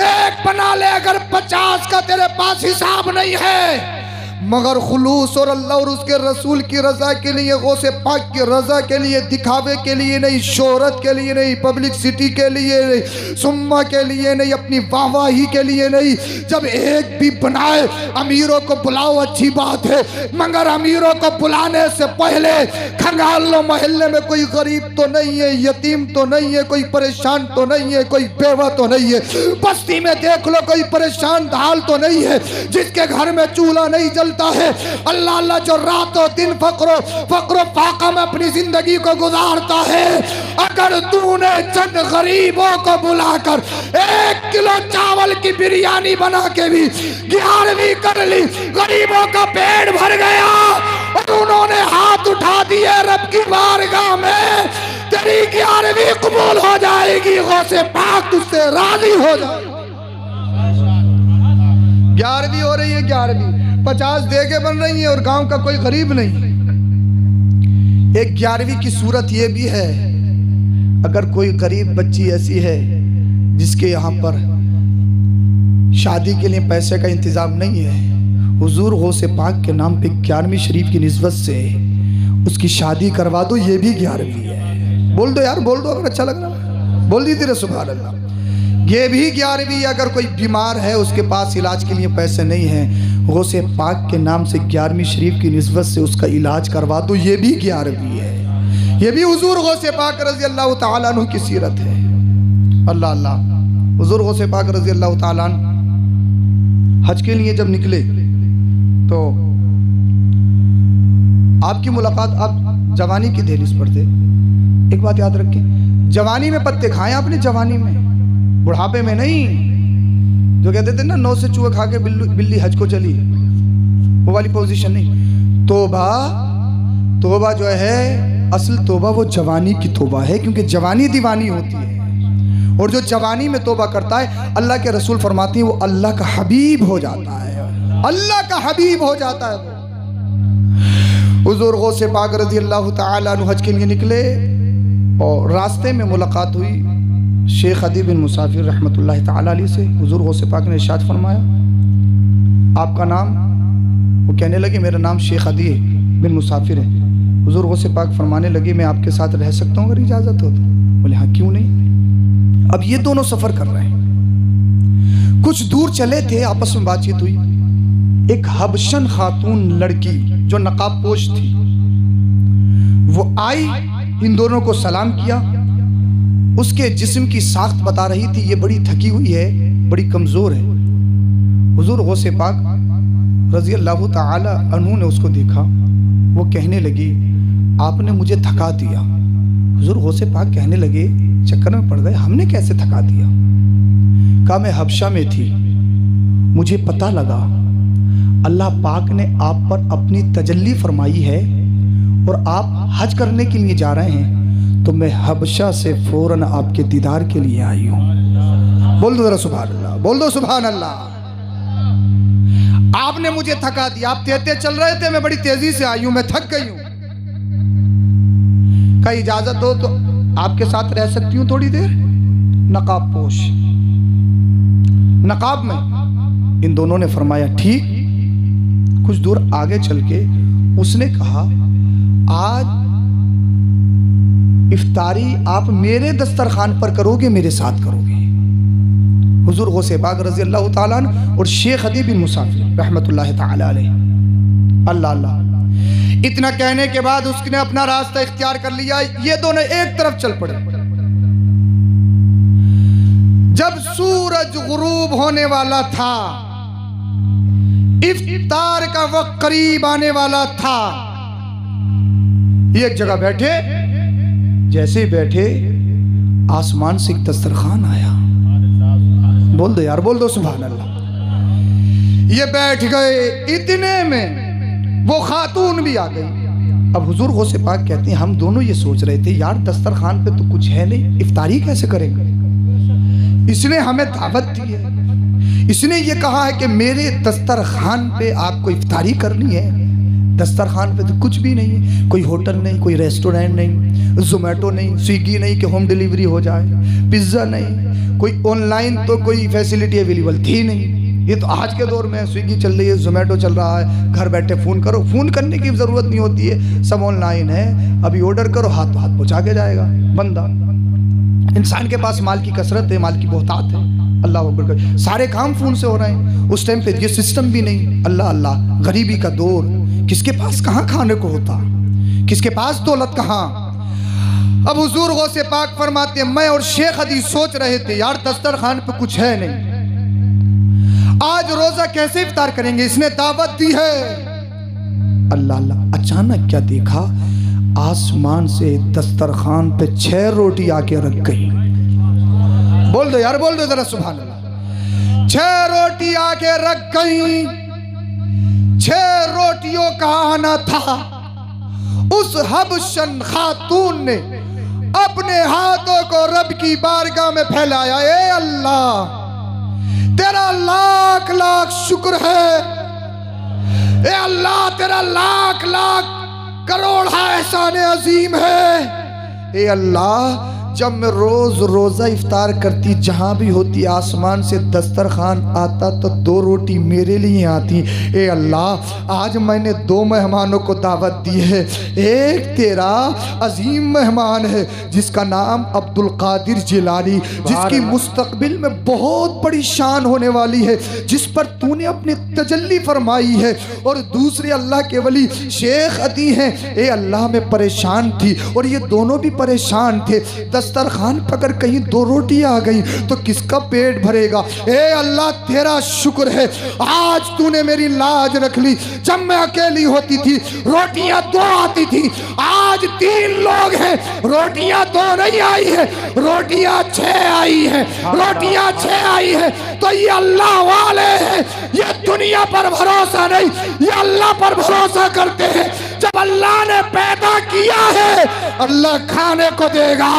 A: एक बना ले अगर 50 का तेरे पास हिसाब नहीं है, मगर खुलूस और अल्लाह और उसके रसूल की रजा के लिए, गौसे पाक की रजा के लिए, दिखावे के लिए नहीं, शोहरत के लिए नहीं, पब्लिसिटी के लिए नहीं, सुम्मा के लिए नहीं, अपनी वाहवाही के लिए नहीं। जब एक भी बनाए, अमीरों को बुलाओ अच्छी बात है, मगर अमीरों को बुलाने से पहले खंगाल लो मोहल्ले में कोई गरीब तो नहीं है, यतीम तो नहीं है, कोई परेशान तो नहीं है, कोई बेवा तो नहीं है। बस्ती में देख लो कोई परेशान हाल तो नहीं है, जिसके घर में चूल्हा नहीं जलता है। अल्लाह अल्लाह जो रातों दिन फक्रो फाका में अपनी जिंदगी को गुजारता है। अगर तूने चंद गरीबों को बुलाकर 1 किलो चावल की बिरयानी बना के भी 11वीं कर ली, गरीबों का पेट भर गया और उन्होंने हाथ उठा दिए रब की बारगाह में, तेरी 11वीं कबूल हो जाएगी। गौसे पाक तुझसे राजी हो जाए। 11वीं हो रही है, 11वीं 50 देगे बन रही है और गांव का कोई गरीब नहीं। एक 11वीं की सूरत ये भी है, अगर कोई गरीब बच्ची ऐसी है जिसके यहाँ पर शादी के लिए पैसे का इंतजाम नहीं है, हुजूर गौसे पाक के नाम पे 11वीं शरीफ की निस्बत से उसकी शादी करवा दो। ये भी 11वीं है। बोल दो यार, बोल दो अगर अच्छा लग रहा, बोल दी तेरे सुभान अल्लाह। ये भी 11वीं। अगर कोई बीमार है, उसके पास इलाज के लिए पैसे नहीं है, गौसे पाक के नाम से 11वीं शरीफ की निस्बत से उसका इलाज करवा दो। ये भी 11वीं है। ये भी हुजूर गौसे पाक रज़ी अल्लाह ताला अन्हु की सीरत है। अल्लाह अल्लाह। हुज़ूर गौसे पाक रज़ी अल्लाह ताला अन्हु हज के लिए जब निकले तो आपकी मुलाकात, आप जवानी की दहलीज पर थे। एक बात याद रखें, जवानी में पत्ते खाए आपने, जवानी में, बुढ़ापे में नहीं। जो कहते थे ना 9 से चूहे खा के बिल्ली हज को चली, वो वाली पोजीशन नहीं। तौबा, तौबा जो है असल तौबा वो जवानी की तौबा है, क्योंकि जवानी दीवानी होती है। और जो जवानी में तौबा करता है, अल्लाह के रसूल फरमाते हैं वो अल्लाह का हबीब हो जाता है, अल्लाह का हबीब हो जाता है। हुज़ूर गौसे पाक रज़ी अल्लाह ताला अन्हु हज के लिए निकले और रास्ते में मुलाकात हुई शेख अदी बिन मुसाफिर रहमतुल्लाह ताला अलैहि से। हुज़ूर गौसे पाक ने इरशाद फरमाया, आपका नाम? वो कहने लगे मेरा नाम शेख अदी बिन मुसाफिर है। हुज़ूर गौसे पाक फरमाने लगे मैं आपके साथ रह सकता हूँ अगर इजाज़त हो तो? बोले हाँ क्यों नहीं। अब ये दोनों सफ़र कर रहे हैं, कुछ दूर चले थे, आपस में बातचीत हुई। एक हबशन खातून लड़की जो नकाब पोश थी वो आई, इन दोनों को सलाम किया। उसके जिस्म की साख्त बता रही थी ये बड़ी थकी हुई है, बड़ी कमज़ोर है। हुज़ूर गौसे पाक रज़ी अल्लाह ताला अन्हु ने उसको देखा, वो कहने लगी आपने मुझे थका दिया। हुज़ूर गौसे पाक कहने लगे चक्कर में पड़ गए, हमने कैसे थका दिया? कहा मैं हबशा में थी, मुझे पता लगा अल्लाह पाक ने आप पर अपनी तजल्ली फरमाई है और आप हज करने के लिए जा रहे हैं, तो मैं हबशा से फौरन आपके दीदार के लिए आई हूँ। बोल दो जरा सुभान अल्लाह, बोल दो सुभान अल्लाह। आपने मुझे थका दिया, आप तेज चल रहे थे, मैं बड़ी तेजी से आई हूँ, मैं थक गई हूँ। कहीं इजाजत हो तो आपके साथ रह सकती हूँ थोड़ी देर? नकाब पोश, नकाब में। इन दोनों ने फरमाया ठीक। कुछ दूर आगे चल के उसने कहा आज इफ्तारी आप मेरे दस्तरखान पर करोगे, मेरे साथ करोगे। हुज़ूर गौसे पाक रज़ी अल्लाह ताला अन्हु और शेख अदी बिन मुसाफिर रहमतुल्लाह ताला अलैहि, अल्लाह अल्लाह। इतना कहने के बाद उसने अपना रास्ता इख्तियार कर लिया। ये दोनों एक तरफ चल पड़े। जब सूरज गुरूब होने वाला था, इफ्तार का वक्त करीब आने वाला था, एक जगह बैठे। जैसे ही बैठे आसमान से एक दस्तरखान आया। बोल दो यार, बोल दो सुभान अल्लाह। ये बैठ गए, इतने में वो खातून भी आ गई। अब हुजूर गौसे पाक कहते हैं हम दोनों ये सोच रहे थे यार दस्तरखान पे तो कुछ है नहीं, इफ्तारी कैसे करेंगे? इसने हमें दावत दी है, इसने ये कहा है कि मेरे दस्तरखान पे आपको इफ्तारी करनी है। दस्तरखान पे तो कुछ भी नहीं है, कोई होटल नहीं, कोई रेस्टोरेंट नहीं, जोमेटो नहीं, स्विगी नहीं कि होम डिलीवरी हो जाए, पिज्ज़ा नहीं, कोई ऑनलाइन तो कोई फैसिलिटी अवेलेबल थी नहीं। ये तो आज के दौर में स्विगी चल रही है, जोमेटो चल रहा है, घर बैठे फ़ोन करो, फ़ोन करने की ज़रूरत नहीं होती है, सब ऑनलाइन है। अभी ऑर्डर करो, हाथ हाथ पहुँचा के जाएगा बंदा। इंसान के पास माल की कसरत है, माल की बहुतात है, अल्लाह अकबर, सारे काम फ़ोन से हो रहे हैं। उस टाइम पे ये सिस्टम भी नहीं, अल्लाह अल्लाह, गरीबी का दौर, किसके पास कहाँ खाने को होता, किसके पास दौलत कहाँ। अब हुजूर गौसे पाक फरमाते हैं मैं और शेख अदी सोच रहे थे यार दस्तरखान पे कुछ है नहीं, आज रोजा कैसे इफ्तार करेंगे, इसने दावत दी है। अल्लाह अल्लाह, अचानक क्या देखा, आसमान से दस्तरखान पे 6 रोटी आके रख गई। बोल दो यार, बोल दो जरा सुभान अल्लाह। 6 रोटी आके रख गई। 6 रोटियों का आना था। उस हबशन खातून ने अपने हाथों को रब की बारगाह में फैलाया। ए अल्लाह तेरा लाख लाख शुक्र है, ए अल्लाह तेरा लाख लाख करोड़ एहसान अजीम है। ए अल्लाह जब मैं रोज रोजा इफ्तार करती, जहां भी होती आसमान से दस्तरखान आता तो 2 रोटी मेरे लिए आती। ए अल्लाह आज मैंने 2 मेहमानों को दावत दी है। एक तेरा अजीम मेहमान है जिसका नाम अब्दुल कादिर जिलानी, जिसकी मुस्तकबिल में बहुत बड़ी शान होने वाली है, जिस पर तूने अपनी तजल्ली फरमाई है। और दूसरे अल्लाह के वली शेख अदी हैं। ए अल्लाह मैं परेशान थी और ये दोनों भी परेशान थे। दस्तरखान पर अगर कहीं 2 रोटियां आ गई तो किसका पेट भरेगा। ए अल्लाह तेरा शुक्र है, आज तूने मेरी लाज रख ली। जब मैं अकेली होती थी रोटियां 2 आती थी, आज 3 लोग हैं, रोटियां 2 नहीं आई है, रोटियां 6 आई है, रोटियां 6 आई है। तो ये अल्लाह वाले हैं, ये दुनिया पर भरोसा नहीं, ये अल्लाह पर भरोसा करते हैं। जब अल्लाह ने पैदा किया है अल्लाह खाने को देगा।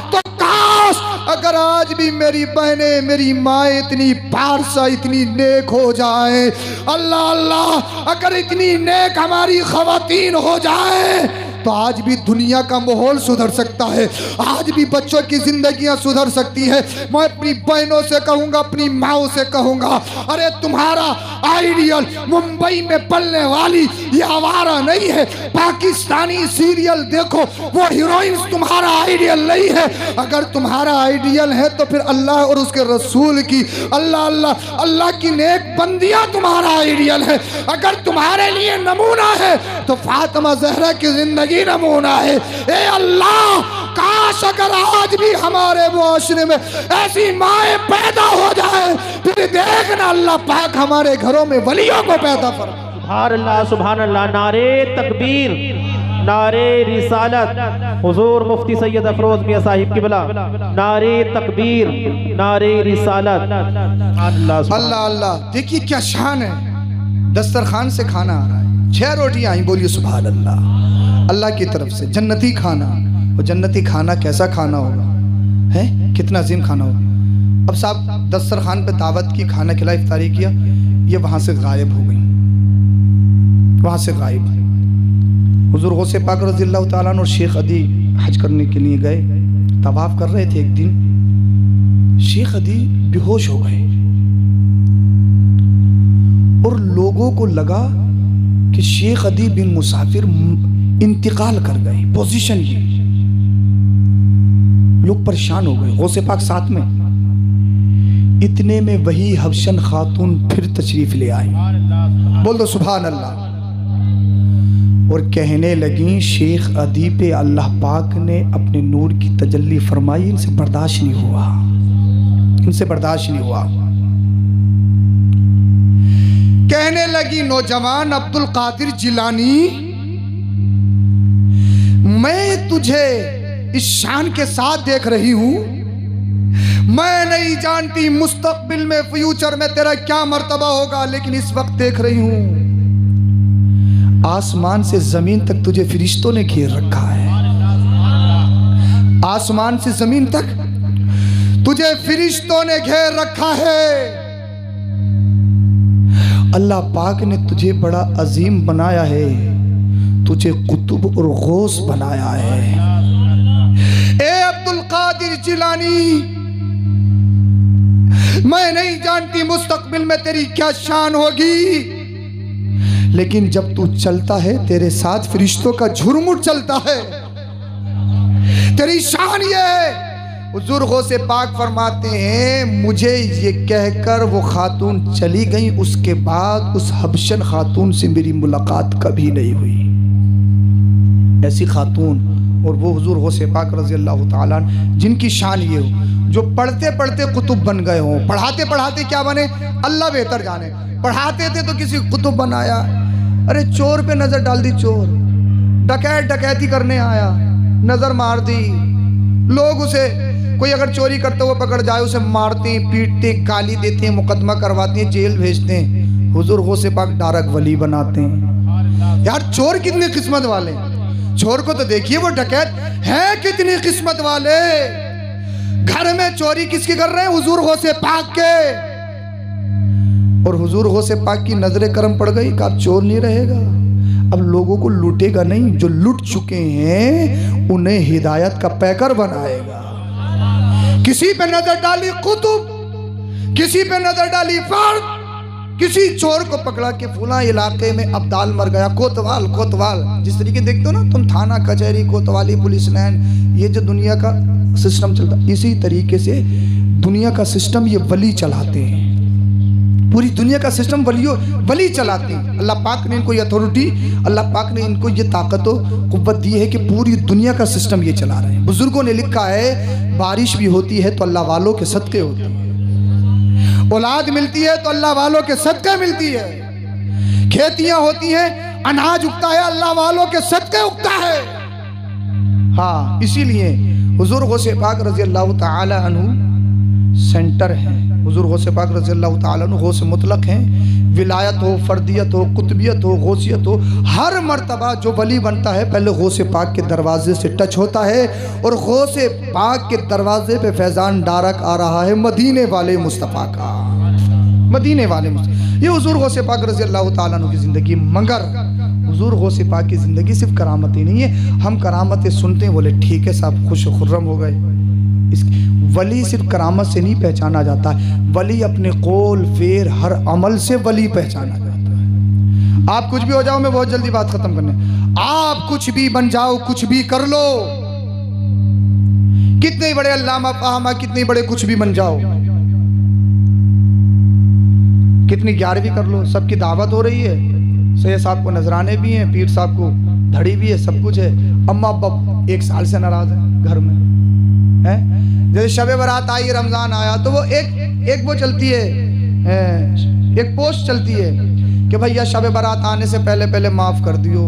A: तो काश अगर आज भी मेरी बहनें, मेरी माँ इतनी पारसा, इतनी नेक हो जाए, अल्लाह अल्लाह अगर इतनी नेक हमारी खवातीन हो जाए तो आज भी दुनिया का माहौल सुधर सकता है, आज भी बच्चों की जिंदगियां सुधर सकती है। मैं अपनी बहनों से कहूंगा, अपनी माओ से कहूंगा, अरे तुम्हारा आइडियल मुंबई में पलने वाली ये आवारा नहीं है। पाकिस्तानी सीरियल देखो, वो हीरोइंस तुम्हारा आइडियल नहीं है। अगर तुम्हारा आइडियल है तो फिर अल्लाह और उसके रसूल की, अल्लाह अल्लाह अल्लाह की नेक बंदियां तुम्हारा आइडियल है। अगर तुम्हारे लिए नमूना है तो फातिमा ज़हरा की जिंदगी नमूना है। ए अल्लाह, काश अगर आज भी हमारे मुआशरे में ऐसी माएँ पैदा हो जाए, फिर देखना अल्लाह पाक हमारे घरों में वलियों को पैदा फरमाए।
B: सुभान अल्लाह, सुभान अल्लाह। नारे तकबीर, नारे रिसालत, हुजूर मुफ्ती सैयद अफरोज मियां साहिब किबला। नारे तकबीर, नारे रिसालत।
A: अल्लाह अल्लाह। देखिए क्या शान है, दस्तरखान से खाना आ रहा है, 6 रोटियां आई, बोलिए सुभान अल्लाह। अल्लाह की तरफ से जन्नती खाना, वो जन्नती खाना कैसा खाना होगा, है कितना अजीम खाना होगा। अब साहब दस्तरखान पे दावत की, खाना खिला, इफ्तारी किया, ये वहाँ से गायब हो गई, वहाँ से गायब। हुजूर गौसे पाक रज़ियल्लाहु ताला अन्हु और शेख अदी हज करने के लिए गए, तवाफ कर रहे थे। एक दिन शेख अदी बेहोश हो गए और लोगों को लगा कि शेख अदी बिन मुसाफिर इंतकाल कर गए, पोजीशन ये। लोग परेशान हो गए, गौसे पाक साथ में। इतने में वही हबशन खातून फिर तशरीफ ले आई, बोल दो सुभान अल्लाह। और कहने लगी शेख अदी पे अल्लाह पाक ने अपने नूर की तजल्ली फरमाई, इनसे बर्दाश्त नहीं हुआ, इनसे बर्दाश्त नहीं हुआ। कहने लगी नौजवान अब्दुल कादिर जिलानी, मैं तुझे इस शान के साथ देख रही हूं, मैं नहीं जानती मुस्तकबिल में, फ्यूचर में तेरा क्या मर्तबा होगा, लेकिन इस वक्त देख रही हूं आसमान से जमीन तक तुझे फरिश्तों ने घेर रखा है। आसमान से जमीन तक तुझे फरिश्तों ने घेर रखा है। अल्लाह पाक ने तुझे बड़ा अजीम बनाया है, तुझे कुतुब और गौस बनाया है। ए अब्दुल कादिर जिलानी, मैं नहीं जानती मुस्तकबिल में तेरी क्या शान होगी, लेकिन जब तू चलता है तेरे साथ फरिश्तों का झुरमुट चलता है, तेरी शान ये है। हुजूर गौसे पाक फरमाते हैं, मुझे ये कहकर वो खातून चली गई, उसके बाद उस हबशन खातून से मेरी मुलाकात कभी नहीं हुई। ऐसी खातून, और वो हुजूर गौसे पाक रज़ियल्लाहु ताला जिनकी शान ये हो, जो पढ़ते पढ़ते कुतुब बन गए हों। पढ़ाते पढ़ाते क्या बने अल्लाह बेहतर जाने। पढ़ाते थे तो किसी कुतुब बनाया, अरे चोर पे नजर डाल दी, चोर डकैत डकैती करने आया, नजर मार दी। लोग उसे, कोई अगर चोरी करते हुए पकड़ जाए उसे मारते हैं, पीटते, गाली देते हैं, मुकदमा करवाते हैं, जेल भेजते हैं। हुजूर गौसे पाक डायरेक्ट वली बनाते हैं। यार चोर कितनी किस्मत वाले, चोर को तो देखिए, वो डकैत है कितनी किस्मत वाले। घर में चोरी किसकी कर रहे हैं, हुजूर गौसे पाक के। और हुजूर गौसे पाक की नजरे करम पड़ गई कि अब चोर नहीं रहेगा, अब लोगों को लूटेगा नहीं, जो लूट चुके हैं उन्हें हिदायत का पैकर बनाएगा। किसी पे नजर डाली कुतुब, किसी पे नजर डाली फर्द, किसी चोर को पकड़ा कि फुला इलाके में अब्दाल मर गया, कोतवाल कोतवाल। जिस तरीके देखते हो ना तुम, थाना कचहरी, कोतवाली, पुलिस लाइन, ये जो दुनिया का सिस्टम चलता, इसी तरीके से दुनिया का सिस्टम ये वली चलाते हैं। पूरी दुनिया का सिस्टम वली चलाते हैं। अल्लाह पाक ने इनको ये अथॉरिटी, अल्लाह पाक ने इनको ये ताकत और कुव्वत दी है कि पूरी दुनिया का सिस्टम ये चला रहे हैं। बुजुर्गों ने लिखा है बारिश भी होती है तो अल्लाह वालों के सदके होती है, औलाद मिलती है तो अल्लाह वालों के सदके मिलती है, खेतियां होती हैं, अनाज उगता है अल्लाह वालों के सदके उगता है। हाँ, इसीलिए हुजूर गौसे पाक रज़ी अल्लाह ताला अन्हु सेंटर है। हुजूर गौसे पाक रज़ी अल्लाह ताला अन्हु गौस मुतलक हैं। विलायत हो, फर्दियत हो, कुतबियत हो, गौसियत हो, हर मर्तबा जो वली बनता है पहले गौसे पाक के दरवाजे से टच होता है और गौसे पाक के दरवाजे पे फैज़ान डारक आ रहा है मदीने वाले मुस्तफ़ा का, मदीने वाले मुस्तफ़ा। ये हुजूर गौसे पाक रज़ी अल्लाह ताला अन्हु की ज़िंदगी। मगर हुजूर गौसे पाक की ज़िंदगी सिर्फ करामत ही नहीं है। हम करामतें सुनते हैं, बोले ठीक है साहब, खुश खुर्रम हो गए। वली सिर्फ करामत से नहीं पहचाना जाता है, वली अपने कौल फेर हर अमल से वली पहचाना जाता है। आप कुछ भी हो जाओ, मैं बहुत जल्दी बात खत्म करने, आप कुछ भी बन जाओ, कुछ भी कर लो, कितने बड़े अल्लामा फाहमा, कितने बड़े कुछ भी बन जाओ, कितनी 11वीं कर लो, सबकी दावत हो रही है, सैयद साहब को नजराने भी हैं, पीर साहब को धड़ी भी है, सब कुछ है, अम्मा अब्बा 1 साल से नाराज है घर में है। जैसे शबे बारात आई, रमजान आया तो वो एक वो चलती है, एक पोस्ट चलती है कि भैया शबे बारात आने से पहले पहले माफ कर दियो,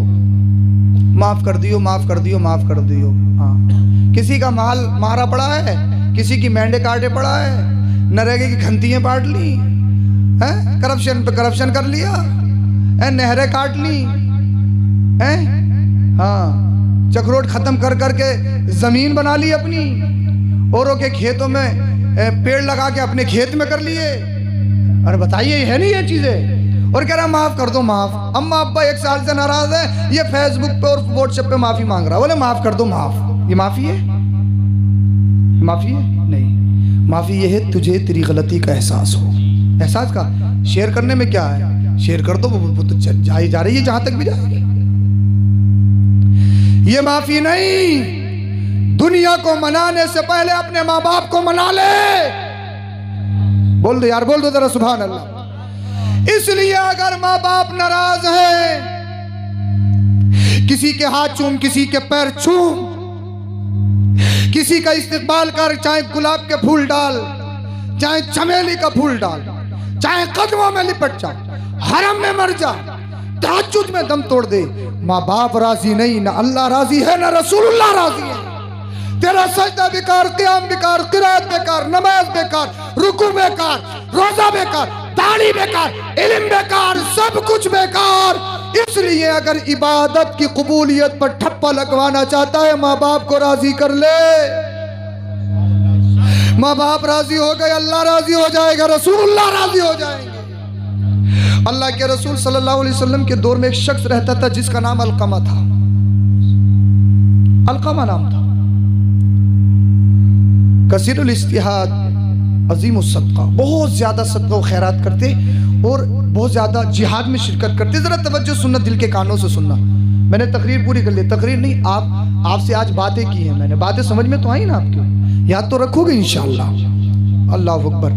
A: माफ कर दियो, माफ कर दियो, माफ कर दियो। हाँ, किसी का माल मारा पड़ा है, किसी की मेंढे काटे पड़ा है, नरेगे की खंतियाँ पाट ली है, करप्शन पे करप्शन कर लिया है, नहरें काट ली है, हाँ, चक्रोट खत्म कर करके जमीन बना ली अपनी, औरों के खेतों में पेड़ लगा के अपने खेत में कर लिए। अरे बताइए, है नहीं ये चीजें? और कह रहा माफ कर दो, माफ। अम्मा अब्बा 1 साल से नाराज है, ये फेसबुक पे और व्हाट्सएप पे माफी मांग रहा है, बोले माफ कर दो, माफ। ये माफी है? माफी है? नहीं, माफी ये है तुझे तेरी गलती का एहसास हो। एहसास का शेयर करने में क्या है, शेयर कर दो, वो तो जाई जा रही है जहां तक भी जाएगी। ये माफी नहीं, दुनिया को मनाने से पहले अपने माँ बाप को मना ले। बोल दो यार, बोल दो जरा सुभान अल्लाह। इसलिए अगर माँ बाप नाराज है, किसी के हाथ चूम, किसी के पैर चूम, किसी का इस्तेमाल कर, चाहे गुलाब के फूल डाल, चाहे चमेली का फूल डाल, चाहे कदमों में लिपट जा, हरम में मर जा, तहज्जुद में दम तोड़ दे, माँ बाप राजी नहीं, ना अल्लाह राजी है, ना रसूलुल्लाह राजी है। तेरा सजदा बेकार, क़याम बेकार, क़िराअत बेकार, नमाज बेकार, रुकू बेकार, रोजा बेकार, दाढ़ी बेकार, इल्म बेकार, सब कुछ बेकार। इसलिए अगर इबादत की कबूलियत पर ठप्पा लगवाना चाहता है, माँ बाप को राजी कर ले। माँ बाप राजी हो गए, अल्लाह राजी हो जाएगा, रसूलुल्लाह राजी हो जाएंगे। अल्लाह के रसूल सल्लल्लाहु अलैहि वसल्लम के दौर में एक शख्स रहता था जिसका नाम अलकमा था। अलकमा नाम था। कसीरुल इस्तिहाद, अजीमुस सदका, बहुत ज़्यादा सदका व खैरात करते और बहुत ज़्यादा जिहाद में शिरकत करते। ज़रा तवज्जो सुनना, दिल के कानों से सुनना। मैंने तकरीर पूरी कर ली, तकरीर नहीं, आपसे आज बातें की हैं मैंने, बातें समझ में तो आई ना आपकी, याद तो रखोगे इंशाअल्लाह। अल्लाह अकबर।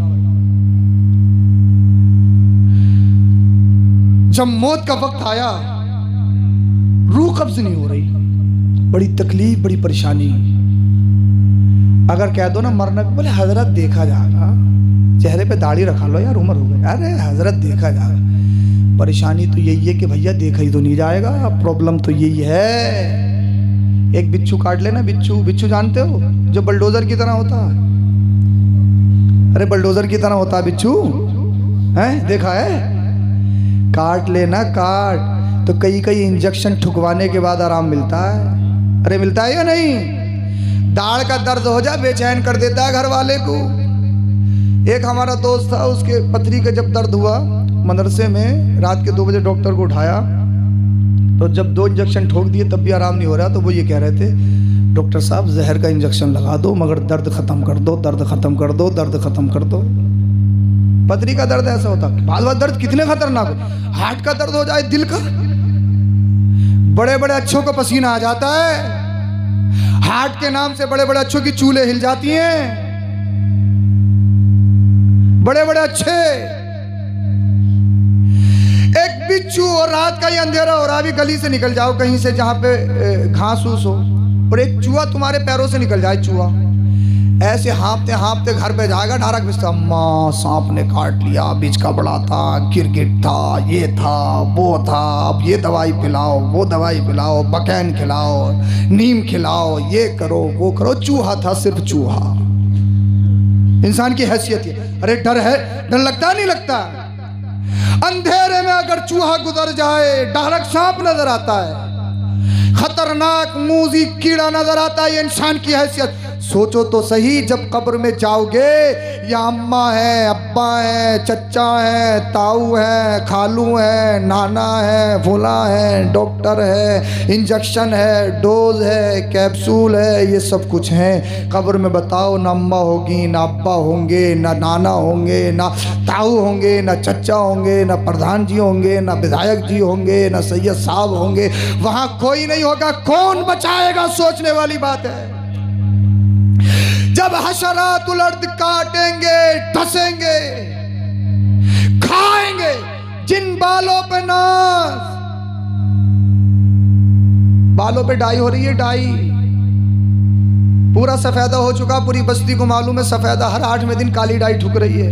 A: जब मौत का वक्त आया, रूह कब्ज नहीं हो रही, बड़ी तकलीफ, बड़ी परेशानी। अगर कह दो ना मरना, बोले हजरत देखा जाएगा, चेहरे पे दाढ़ी रखा लो यार, उम्र हो गई। अरे हजरत देखा जाएगा। परेशानी तो यही है कि भैया देखा ही तो नहीं जाएगा, प्रॉब्लम तो यही है। एक बिच्छू काट लेना, बिच्छू जानते हो, जो बलडोजर की तरह होता है। अरे बलडोजर की तरह होता है बिच्छू, है देखा है? काट लेना, काट तो कई इंजेक्शन ठुकवाने के बाद आराम मिलता है। अरे मिलता है या नहीं? दाढ़ का दर्द हो जा, बेचैन कर देता है घर वाले को। एक हमारा दोस्त था, उसके पथरी का जब दर्द हुआ, मदरसे में रात के 2 बजे डॉक्टर को उठाया, तो जब 2 इंजेक्शन ठोक दिए तब भी आराम नहीं हो रहा, तो वो ये कह रहे थे, डॉक्टर साहब जहर का इंजेक्शन लगा दो, मगर दर्द ख़त्म कर दो, दर्द ख़त्म कर दो, दर्द ख़त्म कर दो। पथरी का दर्द ऐसा होता, बाद दर्द कितने खतरनाक हो। हार्ट का दर्द हो जाए, दिल का, बड़े बड़े अच्छों का पसीना आ जाता है। हार्ट के नाम से बड़े बड़े अच्छों की चूल्हे हिल जाती हैं, बड़े बड़े अच्छे। एक बिच्छू और रात का ही अंधेरा हो रहा, अभी गली से निकल जाओ कहीं से जहाँ पे घास फूस हो, और एक चूहा तुम्हारे पैरों से निकल जाए, चूहा ऐसे हाँपते हाँपते घर पे जाएगा, ढारक बिस्तर, अम्मा सांप ने काट लिया, बीच का बड़ा था, गिरगिट था, ये था वो था, अब ये दवाई पिलाओ, वो दवाई पिलाओ, बकैन खिलाओ, नीम खिलाओ, ये करो वो करो। चूहा था, सिर्फ चूहा। इंसान की हैसियत है, अरे डर है, डर लगता नहीं लगता? अंधेरे में अगर चूहा गुजर जाए, ढारक सांप नजर आता है, खतरनाक मूजी कीड़ा नजर आता है, ये इंसान की हैसियत। सोचो तो सही, जब कब्र में जाओगे, या अम्मा है, अब्बा है, चचा है, ताऊ है, खालू है, नाना है, फूला है, डॉक्टर है, इंजेक्शन है, डोज है, कैप्सूल है, ये सब कुछ है कब्र में। बताओ, ना अम्मा होगी, ना अब्बा होंगे, ना नाना होंगे, ना ताऊ होंगे, ना चचा होंगे, ना प्रधान जी होंगे, ना विधायक जी होंगे, ना सैयद साहब होंगे, वहाँ कोई नहीं होगा। कौन बचाएगा? सोचने वाली बात है। जब हशरातुल अर्द काटेंगे, डसेंगे, खाएंगे, जिन बालों पे नाज, बालों पे डाई हो रही है, डाई पूरा सफेदा हो चुका, पूरी बस्ती को मालूम है सफेदा, हर 8वें दिन काली डाई ठुक रही है।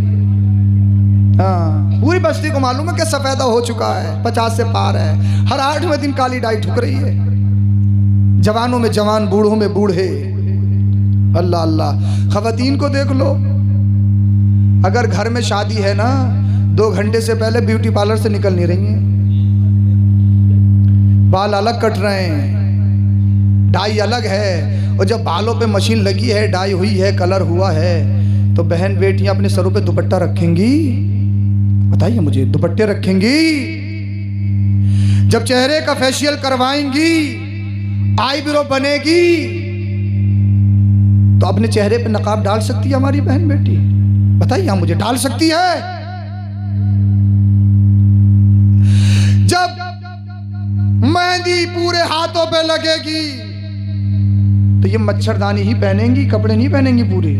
A: हाँ, पूरी बस्ती को मालूम है कि सफेदा हो चुका है, 50 से पार है, हर 8वें दिन काली डाई ठुक रही है। जवानों में जवान, बूढ़ों में बूढ़े। अल्लाह अल्लाह। खवातीन को देख लो, अगर घर में शादी है ना, 2 घंटे से पहले ब्यूटी पार्लर से निकल नहीं रही हैं, बाल अलग कट रहे हैं, डाई अलग है। और जब बालों पे मशीन लगी है, डाई हुई है, कलर हुआ है, तो बहन बेटियां अपने सरों पे दुपट्टा रखेंगी? बताइए मुझे, दुपट्टे रखेंगी? जब चेहरे का फेशियल करवाएंगी, आईब्रो बनेगी, तो अपने चेहरे पे नकाब डाल सकती है हमारी बहन बेटी? बताइए मुझे, डाल सकती है? जब मेहंदी पूरे हाथों पे लगेगी, तो ये मच्छरदानी ही पहनेंगी, कपड़े नहीं पहनेंगी पूरे,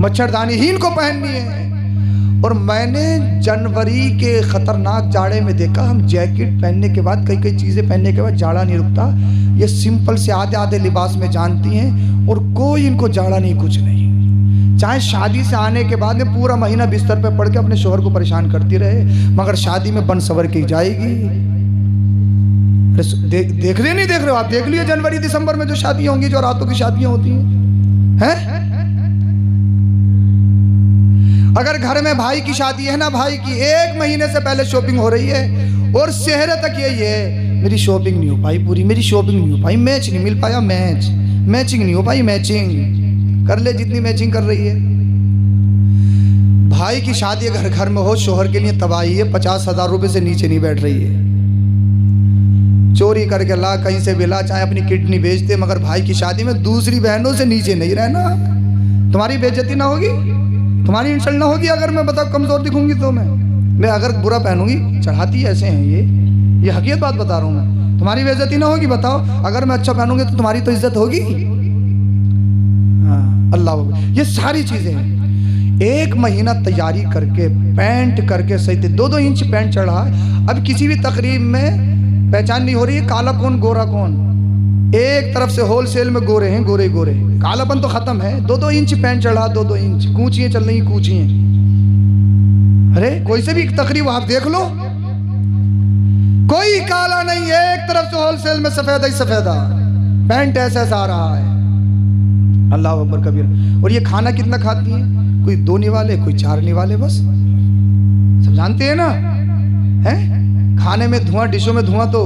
A: मच्छरदानी ही इनको पहननी है। और मैंने जनवरी के खतरनाक जाड़े में देखा, हम जैकेट पहनने के बाद, कई कई चीज़ें पहनने के बाद जाड़ा नहीं रुकता, ये सिंपल से आधे आधे लिबास में जानती हैं, और कोई इनको जाड़ा नहीं, कुछ नहीं। चाहे शादी से आने के बाद में पूरा महीना बिस्तर पे पड़ के अपने शोहर को परेशान करती रहे, मगर शादी में बन सवर के जाएगी। देख रहे नहीं देख रहे हो आप? देख लियो जनवरी दिसंबर में जो शादियां होंगी, जो रातों की शादियां होती हैं। अगर घर में भाई की शादी है ना, भाई की 1 महीने से पहले शॉपिंग हो रही है, और चेहरे तक यही है, मेरी शॉपिंग नहीं हो पाई पूरी, मेरी शॉपिंग नहीं हो पाई, मैच नहीं मिल पाया, मैचिंग नहीं हो पाई, मैचिंग कर ले जितनी मैचिंग कर रही है। भाई की शादी घर घर में हो, शोहर के लिए तबाही है, 50,000 रुपए से नीचे नहीं बैठ रही है। चोरी करके ला, कहीं से भी ला, चाहे अपनी किडनी बेच दे, मगर भाई की शादी में दूसरी बहनों से नीचे नहीं रहना। तुम्हारी बेइज्जती ना होगी, तुम्हारी इंसल्ट ना होगी अगर मैं बताओ कमजोर दिखूंगी तो? मैं अगर बुरा पहनूंगी, चढ़ाती ऐसे हैं ये हकीकत बात बता रहा हूँ मैं, तुम्हारी बेइज्जती ना होगी? बताओ, अगर मैं अच्छा पहनूंगी तो तुम्हारी तो इज्जत होगी। हाँ, अल्लाह। ये सारी चीजें हैं। 1 महीना तैयारी करके, पैंट करके सही, 2-2 इंच पैंट चढ़ा। अब किसी भी तकरीब में पहचान नहीं हो रही है काला कौन गोरा कौन। एक तरफ से होलसेल में गोरे हैं, गोरे गोरे, कालापन तो खत्म है। 2-2 इंच पैंट चढ़ा, 2-2 इंच कूचियां चल रही, कूचियां। अरे कोई से भी तकरीब आप देख लो, कोई काला नहीं है, एक तरफ से होलसेल में सफेदा ही सफेदा, पैंट ऐसा आ रहा है। अल्लाह अकबर कबीर। और ये खाना कितना खाती है? कोई 2 निवाले, कोई 4 निवाले, बस। सब जानते हैं ना, है? खाने में धुआं, डिशों में धुआं तो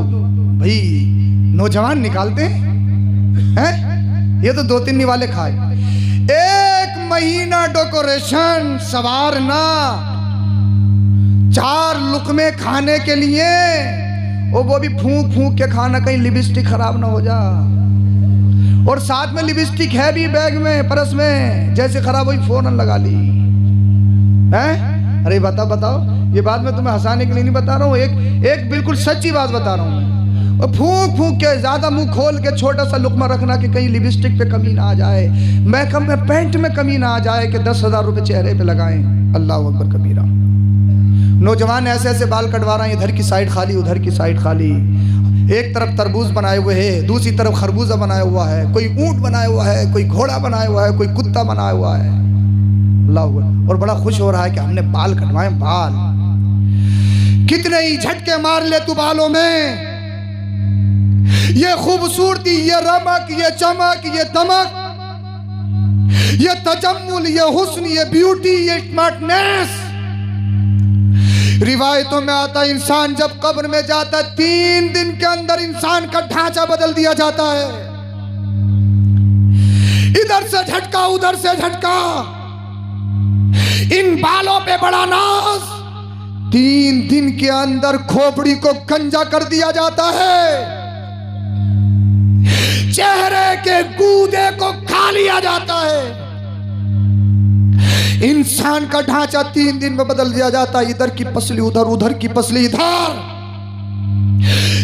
A: भाई नौजवान निकालते हैं। ये तो 2-3 निवाले खाए। 1 महीना डेकोरेशन, सवारना, 4 लुकमे खाने के लिए, वो भी फूंक फूंक के खाना, कहीं लिपस्टिक खराब ना हो जा। और साथ में लिपस्टिक है भी बैग में, पर्स में, जैसे खराब हुई फौरन लगा ली है। अरे बताओ, ये बात मैं तुम्हें हंसाने के लिए नहीं बता रहा हूँ, एक बिल्कुल सच्ची बात बता रहा हूँ। और फूंक फूंक के, ज्यादा मुंह खोल के छोटा सा लुकमा रखना कि कहीं लिपस्टिक पे कमी ना आ जाए, मेकअप में, पेंट में कमी ना आ जाए कि 10,000 रुपए चेहरे पे लगाएं। अल्लाह अकबर कबीरा। नौजवान ऐसे ऐसे बाल कटवा रहे हैं, इधर की साइड खाली उधर की साइड खाली, एक तरफ तरबूज बनाए हुए है, दूसरी तरफ खरबूजा बनाया हुआ है, कोई ऊंट बनाया हुआ है, कोई घोड़ा बनाया हुआ है, कोई कुत्ता बनाया हुआ है। अल्लाह अकबर। और बड़ा खुश हो रहा है कि हमने बाल कटवाए। बाल कितने ही झटके मार ले तू बालों में, ये खूबसूरती, ये रमक, ये चमक, ये दमक, ये तजम्मुल, ये हुस्न, ये ब्यूटी, ये स्मार्टनेस। रिवायतों में आता है इंसान जब कब्र में जाता है 3 दिन के अंदर इंसान का ढांचा बदल दिया जाता है। इधर से झटका उधर से झटका, इन बालों पे बड़ा नाज। 3 दिन के अंदर खोपड़ी को गंजा कर दिया जाता है, चेहरे के गूदे को खा लिया जाता है। इंसान का ढांचा 3 दिन में बदल दिया जाता है। इधर की पसली उधर, उधर की पसली इधर।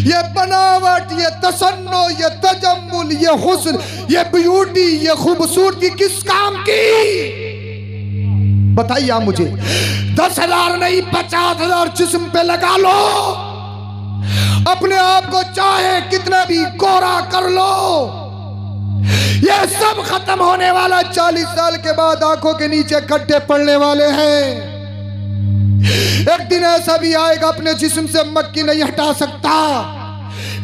A: ये बनावट, ये तसन्नो, ये तजम्मुल, ये हुस्न, ये ब्यूटी, ये खूबसूरती किस काम की? बताइए आप मुझे। 10,000 नहीं 50,000 जिस्म पे लगा लो, अपने आप को चाहे कितना भी गोरा कर लो, ये सब खत्म होने वाला। 40 साल के बाद आंखों के नीचे गड्ढे पड़ने वाले हैं। एक दिन ऐसा भी आएगा अपने जिस्म से मक्खी नहीं हटा सकता।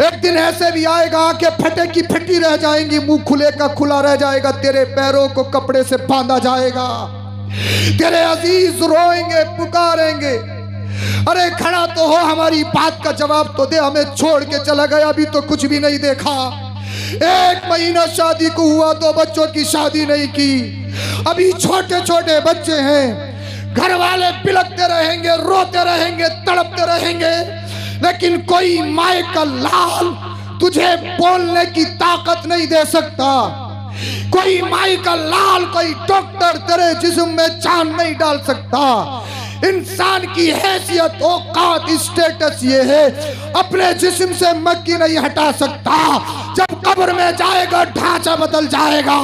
A: एक दिन ऐसे भी आएगा आंखें फटे की फटी रह जाएंगी, मुंह खुले का खुला रह जाएगा, तेरे पैरों को कपड़े से बांधा जाएगा, तेरे अजीज रोएंगे पुकारेंगे, अरे खड़ा तो हो, हमारी बात का जवाब तो दे, हमें छोड़ के चला गया, अभी तो कुछ भी नहीं देखा। 1 महीना शादी को हुआ, 2 बच्चों की शादी नहीं की, अभी छोटे छोटे बच्चे हैं। घर वाले बिलखते रहेंगे, रोते रहेंगे, तड़पते रहेंगे, लेकिन कोई माए का लाल तुझे बोलने की ताकत नहीं दे सकता। कोई माई का लाल, कोई डॉक्टर तेरे जिस्म में जान नहीं डाल सकता। इंसान की हैसियत, औकात, स्टेटस ये है, अपने जिस्म से मक्खी नहीं हटा सकता। जब कब्र में जाएगा ढांचा बदल जाएगा।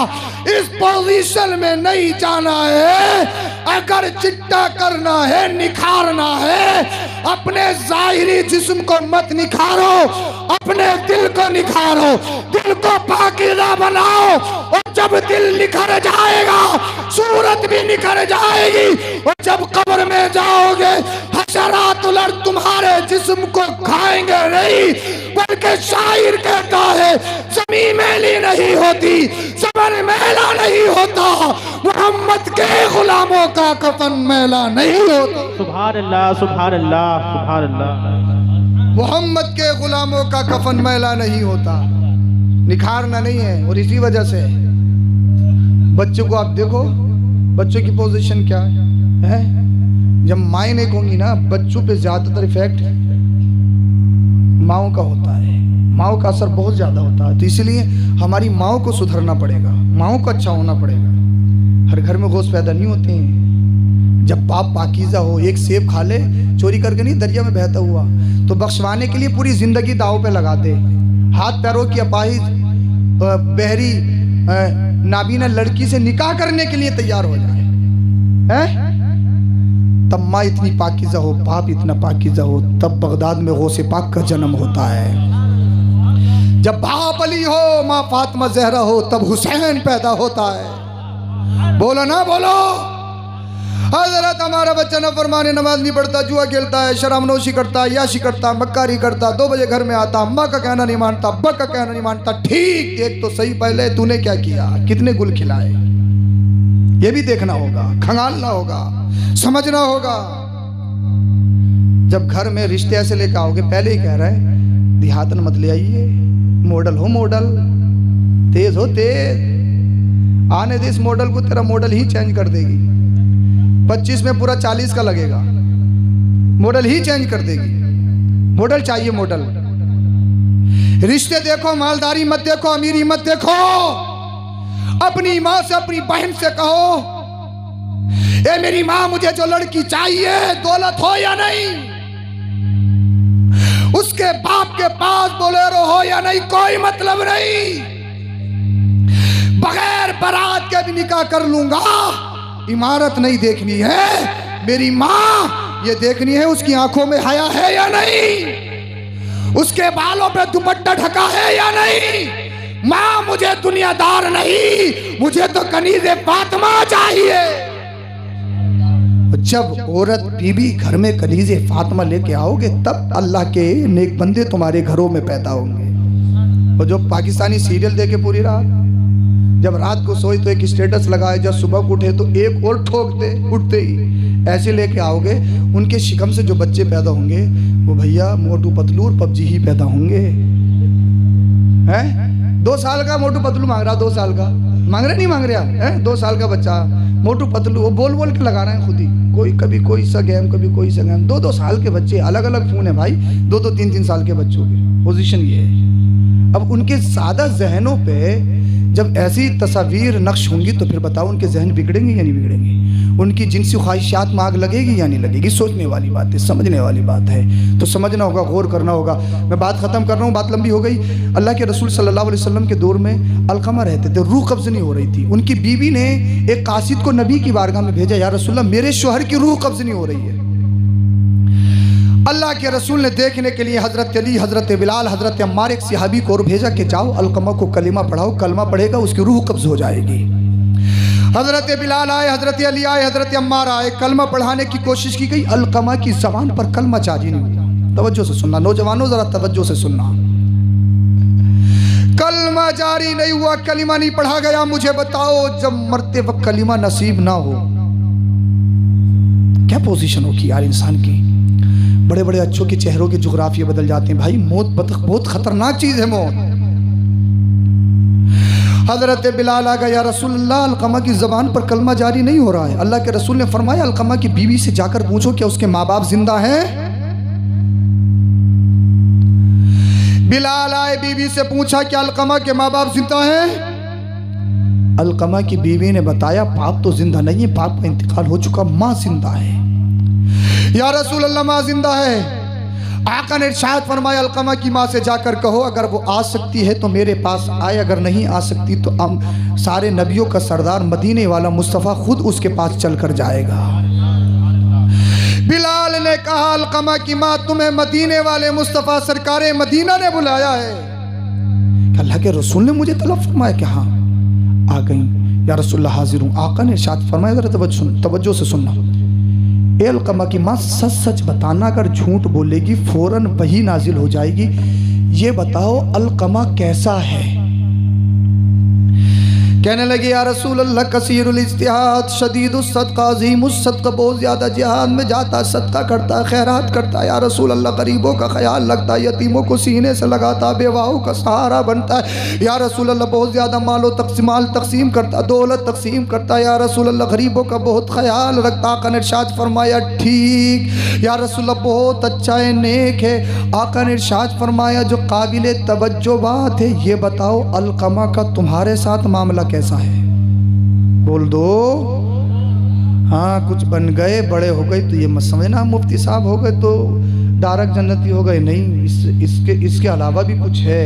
A: इस पोजीशन में नहीं जाना है। अगर चिट्टा करना है, निखारना है, अपने जाहिरी जिस्म को मत निखारो, अपने दिल को निखारो, दिल को पाकीज़ा बनाओ। और जब दिल निखर जाएगा सूरत भी निखर जाएगी। और जब कब्र में जाओगे हशरातुल अर्द तुम्हारे जिस्म को खाएंगे नहीं, बल्कि शायर कहता है ज़मीन मैली नहीं होती, ज़बर मैला नहीं होता, मोहम्मद के गुलामों का कफन मैला नहीं होता।
B: सुभान अल्लाह, सुभान अल्लाह, सुभान अल्लाह।
A: मोहम्मद के गुलामों का कफन मैला नहीं होता, निखारना नहीं है। और इसी वजह से बच्चों को आप देखो, बच्चों की पोजीशन क्या है? जब माएँ नहीं होंगी ना, बच्चों पे ज्यादातर इफेक्ट माओ का होता है। माओ का असर बहुत ज्यादा होता है। तो इसलिए हमारी माओ को सुधरना पड़ेगा, माओ को अच्छा होना पड़ेगा। हर घर में गोश्त पैदा नहीं होते हैं। जब बाप पाकीज़ा हो, एक सेब खा ले चोरी करके नहीं, दरिया में बहता हुआ, तो बख्शवाने के लिए पूरी जिंदगी दाव पे लगा दे। हाथ पैरों की अपाहिज, बहरी, नाबीना लड़की से निकाह करने के लिए तैयार हो जाए, हैं? तब माँ इतनी पाकीज़ा हो, बाप इतना पाकीज़ा हो, तब बगदाद में गौसे पाक का जन्म होता है। जब बाप अली हो, माँ फातिमा ज़हरा हो, तब हुसैन पैदा होता है। बोलो ना बोलो। हज़रत हमारा बच्चा न फरमाने नमाज नहीं पढ़ता, जुआ खेलता है, शराब नोशी करता है, याशी करता है, मक्कारी करता, 2 बजे घर में आता, अम्मा का कहना नहीं मानता, अब्बा का कहना नहीं मानता। ठीक, देख तो सही पहले तूने क्या किया, कितने गुल खिलाए, ये भी देखना होगा, खंगालना होगा, समझना होगा। जब घर में रिश्ते ऐसे लेकर आओगे, पहले ही कह रहा है देहातन मत ले आइए, मॉडल हो मॉडल, तेज हो तेज, आने दे इस मॉडल को, तेरा मॉडल ही चेंज कर देगी। 25 में पूरा 40 का लगेगा, मॉडल ही चेंज कर देगी। मॉडल चाहिए मॉडल। रिश्ते देखो, मालदारी मत देखो, अमीरी मत देखो। अपनी माँ से, अपनी बहन से कहो, ए मेरी माँ मुझे जो लड़की चाहिए, दौलत हो या नहीं, उसके बाप के पास बोलेरो हो या नहीं, कोई मतलब नहीं, बगैर बारात के भी निकाह कर लूंगा, इमारत नहीं देखनी है। मेरी माँ ये देखनी है उसकी आंखों में हया है या नहीं, उसके बालों पे दुपट्टा ढका है या नहीं। माँ मुझे दुनियादार नहीं, मुझे तो कनीज़े फातिमा चाहिए। जब औरत बीबी घर में कनीज़े फातिमा लेके आओगे तब अल्लाह के नेक बंदे तुम्हारे घरों में पैदा होंगे। और जो पाकिस्तानी सीरियल देखे पूरी रात, जब रात को सोए तो एक स्टेटस लगाए, जब सुबह उठे तो एक और ठोक दे उठते ही, ऐसे लेके आओगे उनके शिकम से जो बच्चे पैदा होंगे वो भैया मोटू पतलू और पबजी ही पैदा होंगे। हैं 2 साल का मोटू पतलू मांग रहा, 2 साल का मांग रहे नहीं मांग रहे हैं, 2 साल का बच्चा मोटू पतलू वो बोल बोल के लगा रहे हैं खुद ही, कोई कभी कोई सा गेम कभी कोई सा गेम। 2-2 साल के बच्चे, अलग अलग फोन है भाई, 2-2 3-3 साल के बच्चों की पोजीशन ये है। अब उनके सादा जहनों पे जब ऐसी तस्वीर नक्श होंगी तो फिर बताओ उनके जहन बिगड़ेंगे या नहीं बिगड़ेंगे, उनकी जिनसी ख्वाहिशात में आग लगेगी या नहीं लगेगी। सोचने वाली बात है, समझने वाली बात है, तो समझना होगा, गौर करना होगा। मैं बात ख़त्म कर रहा हूँ, बात लंबी हो गई। अल्लाह के रसूल सल्लल्लाहु अलैहि वसल्लम के दौर में अलकमा रहते थे, रूह कब्ज़ नहीं हो रही थी। उनकी बीवी ने एक कासिद को नबी की बारगाह में भेजा, या रसूलल्लाह मेरे शोहर की रूह कब्ज़ नहीं हो रही है। अल्लाह के रसूल ने देखने के लिए हज़रत अली, हज़रत बिलाल, हज़रत अम्मार एक सहाबी को और भेजा कि जाओ अलकमा को कलिमा पढ़ाओ, कलमा पढ़ेगा उसकी रूह कब्ज़ हो जाएगी। हज़रत बिलाल आए, हज़रत अली आए, हज़रत अम्मार आए, कलमा पढ़ाने की कोशिश की गई, अलकमा की ज़बान पर कलमा जारी नहीं हुआ। तवज्जो से सुनना नौजवानों, ज़रा तवज्जो से सुनना, कलमा जारी नहीं हुआ, कलिमा नहीं पढ़ा गया। मुझे बताओ जब मरते वक्त कलिमा नसीब ना हो क्या पोजीशन होगी यार इंसान की। बड़े बड़े अच्छों के चेहरों के जुग्राफिया बदल जाते हैं भाई। मौत बहुत खतरनाक चीज़ है मौत। हज़रत बिलाल आ गया, या रसूलल्लाह अलकमा की ज़बान पर कलमा जारी नहीं हो रहा है। अल्लाह के रसूल ने फरमाया अलकमा की बीवी से जाकर पूछो क्या उसके माँ बाप जिंदा हैं। बिलाल आए, बीवी से पूछा क्या अलकमा के माँ बाप जिंदा हैं। अलकमा की बीवी ने बताया बाप तो जिंदा नहीं है, बाप का इंतकाल हो चुका, माँ जिंदा है। या रसूल अल्लाह माँ जिंदा है। आका ने इरशाद फरमाया अलकमा की माँ से जाकर कहो अगर वो आ सकती है तो मेरे पास आए, अगर नहीं आ सकती तो हम सारे नबियों का सरदार मदीने वाला मुस्तफ़ा खुद उसके पास चल कर जाएगा। बिलाल ने कहा अलकमा की माँ तुम्हें मदीने वाले मुस्तफ़ा सरकारे मदीना ने बुलाया है। अल्लाह के रसूल ने मुझे तलब फरमाया कि हाँ आ गई। या रसूलल्लाह हाजिर हूँ। आका ने इरशाद फरमाया जरा तवज्जो से सुनना, ए अलकमा की माँ सच सच बताना, अगर झूठ बोलेगी फौरन वही नाजिल हो जाएगी। ये बताओ अलकमा कैसा है। कहने लगे या रसूल अल्लाह कसीरुल इज्तिहाद शदीदुस सदका, अज़ीमुस सदका, बहुत ज़्यादा जिहाद में जाता, सदका करता, खैरात करता। या रसूल अल्लाह गरीबों का ख्याल रखता, यतीमों को सीने से लगाता, बेवाओं का सहारा बनता है। या रसूल अल्लाह बहुत ज़्यादा माल तकसीम करता, दौलत तकसीम करता। या रसूल अल्लाह गरीबों का बहुत ख्याल रखता। आका ने इरशाद फरमाया ठीक। या रसूल अल्लाह बहुत अच्छा है, नेक है। आका ने इरशाद फरमाया जो काबिल तवज्जो बात है, ये बताओ अलकमा का तुम्हारे साथ मामला कैसा है। बोल दो हाँ, कुछ बन गए बड़े हो गए तो ये मत समझना मुफ्ती साहब हो गए तो डायरेक्ट जन्नती हो गए, नहीं, इसके अलावा भी कुछ है।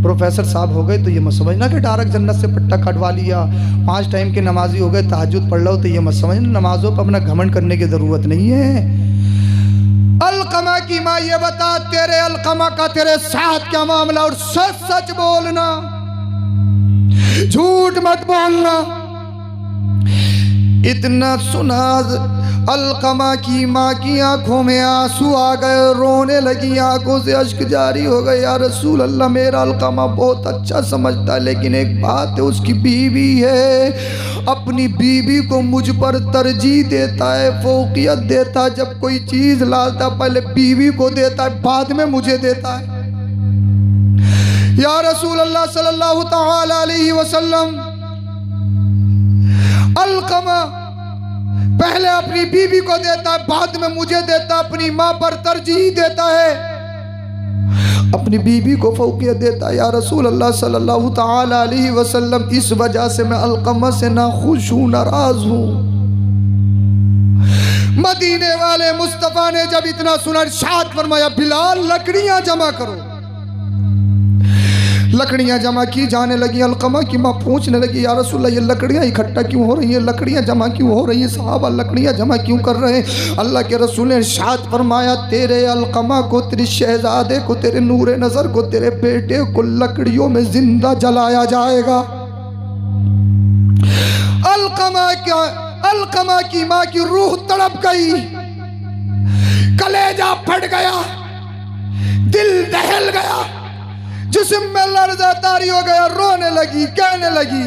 A: प्रोफेसर साहब हो गए तो ये मत समझना कि डायरेक्ट जन्नत से पट्टा कटवा लिया। 5 टाइम के नमाजी हो गए, तहज्जुद पढ़ लो तो ये मत समझना नमाजों पर अपना घमंड करने की ज़रूरत नहीं है। अलकमा की माँ ये बता तेरे अलकमा का तेरे साथ क्या मामला, और सच सच बोलना, झूठ मत बोलना। इतना सुना अलकमा की माँ की आंखों में आंसू आ गए, रोने लगी, आंखों से अश्क जारी हो गए। या रसूल अल्लाह मेरा अलकमा बहुत अच्छा समझता है, लेकिन एक बात है उसकी बीवी है, अपनी बीवी को मुझ पर तरजीह देता है, फौकियत देता है। जब कोई चीज़ लाता पहले बीवी को देता है, बाद में मुझे देता है। या रसूल अल्लाह सल्लल्लाहु तआला अलैहि वसल्लम अलकमा पहले अपनी बीवी को देता है, बाद में मुझे देता, अपनी माँ पर तरजीह देता है, अपनी बीवी को फौकियत देता है। या रसूल अल्लाह सल्लल्लाहु तआला अलैहि वसल्लम इस वजह से मैं अलकमा से नाखुश हूँ, नाराज हूँ। मदीने वाले मुस्तफ़ा ने जब इतना सुना इरशाद फरमाया बिलाल लकड़ियां जमा करो। लकड़ियां जमा की जाने लगी। अलकमा की माँ पूछने लगी, या रसूलल्लाह ये लकड़ियां इकट्ठा क्यों हो रही हैं, लकड़ियां जमा क्यों हो रही हैं, सहाबा लकड़ियां जमा क्यों कर रहे हैं। अल्लाह के रसूल ने इरशाद फरमाया, तेरे अलकमा को, तेरे शहजादे को, तेरे नूरे नज़र को, तेरे बेटे को लकड़ियों में जिंदा जलाया जाएगा। अलकमा की माँ की रूह तड़प गई, कलेजा फट गया, दिल दहल गया, जिस्म में लर्ज़ा तारी हो गया, रोने लगी, कहने लगी,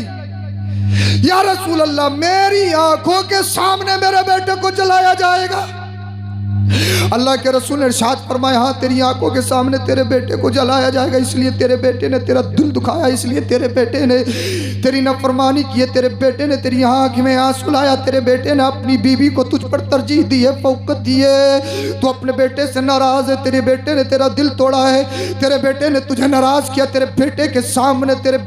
A: या रसूल अल्लाह मेरी आंखों के सामने मेरे बेटे को जलाया जाएगा। अल्लाह के रसूल ने इरशाद फरमाया, हाँ तेरी आंखों के सामने तेरे बेटे को जलाया जाएगा, इसलिए तेरे बेटे ने तेरा दिल दुखाया, इसलिए तेरे बेटे ने तेरी नाफरमानी की है, तेरे बेटे ने तेरी आंख में आंसू लाया, तेरे बेटे ने अपनी बीवी को तुझ पर तरजीह दी है, फौकत दी है, तो अपने बेटे से नाराज है, तेरे बेटे ने तेरा दिल तोड़ा है, तेरे बेटे ने तुझे नाराज किया, तेरे बेटे के सामने तेरे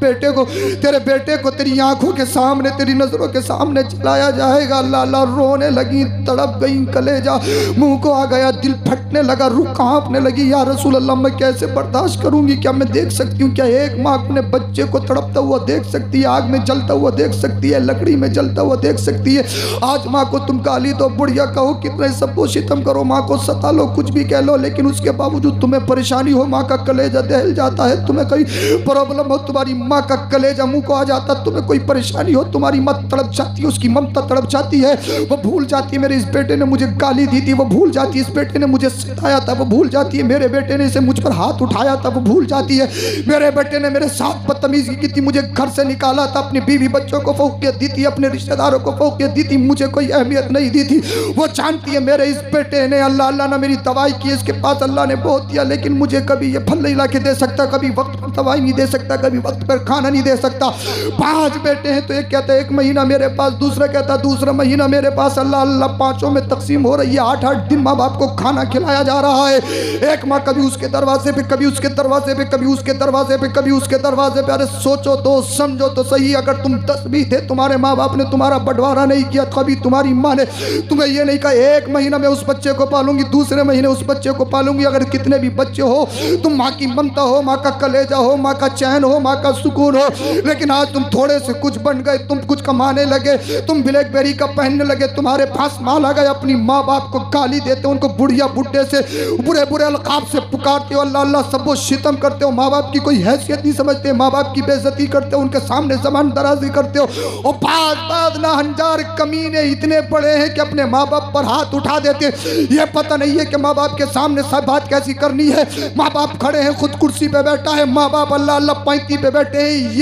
A: बेटे को तेरी आंखों के सामने, तेरी नजरों के सामने जलाया जाएगा। अल्लाह अल्लाह रोने लगी, तड़प गई, कलेजा मुंह को आ गया, दिल फटने लगा, रूह कांपने लगी। या रसूल अल्लाह मैं कैसे बर्दाश्त करूंगी, क्या मैं देख सकती हूँ, क्या एक माँ अपने बच्चे को तड़पता हुआ देख सकती है, आग में जलता हुआ देख सकती है, लकड़ी में जलता हुआ देख सकती है। आज माँ को तुम गाली दो, बुढ़िया कहो, कितने सबको शितम करो, माँ को सता लो, कुछ भी कह लो, लेकिन उसके बावजूद तुम्हें परेशानी हो, माँ का कलेजा दहल जाता है, तुम्हें कोई प्रॉब्लम हो, तुम्हारी माँ का कलेजा मुंह को आ जाता, तुम्हें कोई परेशानी हो, तुम्हारी माँ तड़प जाती है, उसकी ममता तड़प जाती है, वो भूल जाती है मेरे इस बेटे ने मुझे गाली दी थी, वो भूल जाती है इस बेटे ने मुझे सताया था, वो भूल जाती है मेरे बेटे ने इसे मुझ पर हाथ उठाया था, वो भूल जाती है मेरे बेटे ने मेरे साथ बदतमीजी की थी, मुझे घर से निकाला था, अपनी बीवी बच्चों को फौकियत दी थी, अपने रिश्तेदारों को फौकियत दी थी, मुझे कोई अहमियत नहीं दी थी। वो जानती है मेरे इस बेटे ने, अल्लाह अल्लाह ने मेरी दवाई की, इसके पास अल्लाह ने बहुत दिया, लेकिन मुझे कभी ये फल नहीं ला के दे सकता, कभी वक्त पर दवाई नहीं दे सकता, कभी वक्त पर खाना नहीं दे सकता। 5 बेटे हैं तो एक कहता है 1 महीना मेरे पास, दूसरा कहता दूसरा महीना मेरे पास, अल्लाह अल्लाह 5 में तकसीम हो रही है, 8-8 दिन माँ बाप को खाना खिलाया जा रहा है। एक माँ कभी उसके दरवाजे पे, कभी उसके दरवाजे पे, कभी उसके दरवाजे पे, कभी उसके दरवाजे पे। अरे सोचो तो, समझो तो सही, अगर तुम 10 भी थे, तुम्हारे माँ बाप ने तुम्हारा बंटवारा नहीं किया, कभी तुम्हारी माँ ने तुम्हें ये नहीं कहा 1 महीना में उस बच्चे को पालूंगी, दूसरे महीने उस बच्चे को पालूंगी। अगर कितने भी बच्चे हो, तुम माँ की ममता हो, माँ का कलेजा हो, माँ का चैन हो, माँ का सुकून हो, लेकिन आज तुम थोड़े से कुछ बन गए, तुम कुछ कमाने लगे, तुम ब्लैकबेरी का पहनने लगे, तुम्हारे पास माल आ गए, अपनी माँ बाप को गाली देते हो, उनको बुढ़िया बुढ़े से बुरे बुरे अलकाब से पुकारते हो, अल्लाह अल्लाह सबको शितम करते हो, माँ बाप की कोई हैसियत नहीं समझते, माँ बाप की बेइज्जती करते हो, उनके सामने ज़बान दराजी करते हो। और बाद ना हंजार कमीने इतने बड़े हैं कि अपने माँ बाप पर हाथ उठा देते, ये पता नहीं है कि माँ बाप के सामने सब बात कैसी करनी है। माँ बाप खड़े हैं, खुद कुर्सी पे बैठा है, माँ बाप अल्लाह अल्लाह 35 पे बैठे हैं,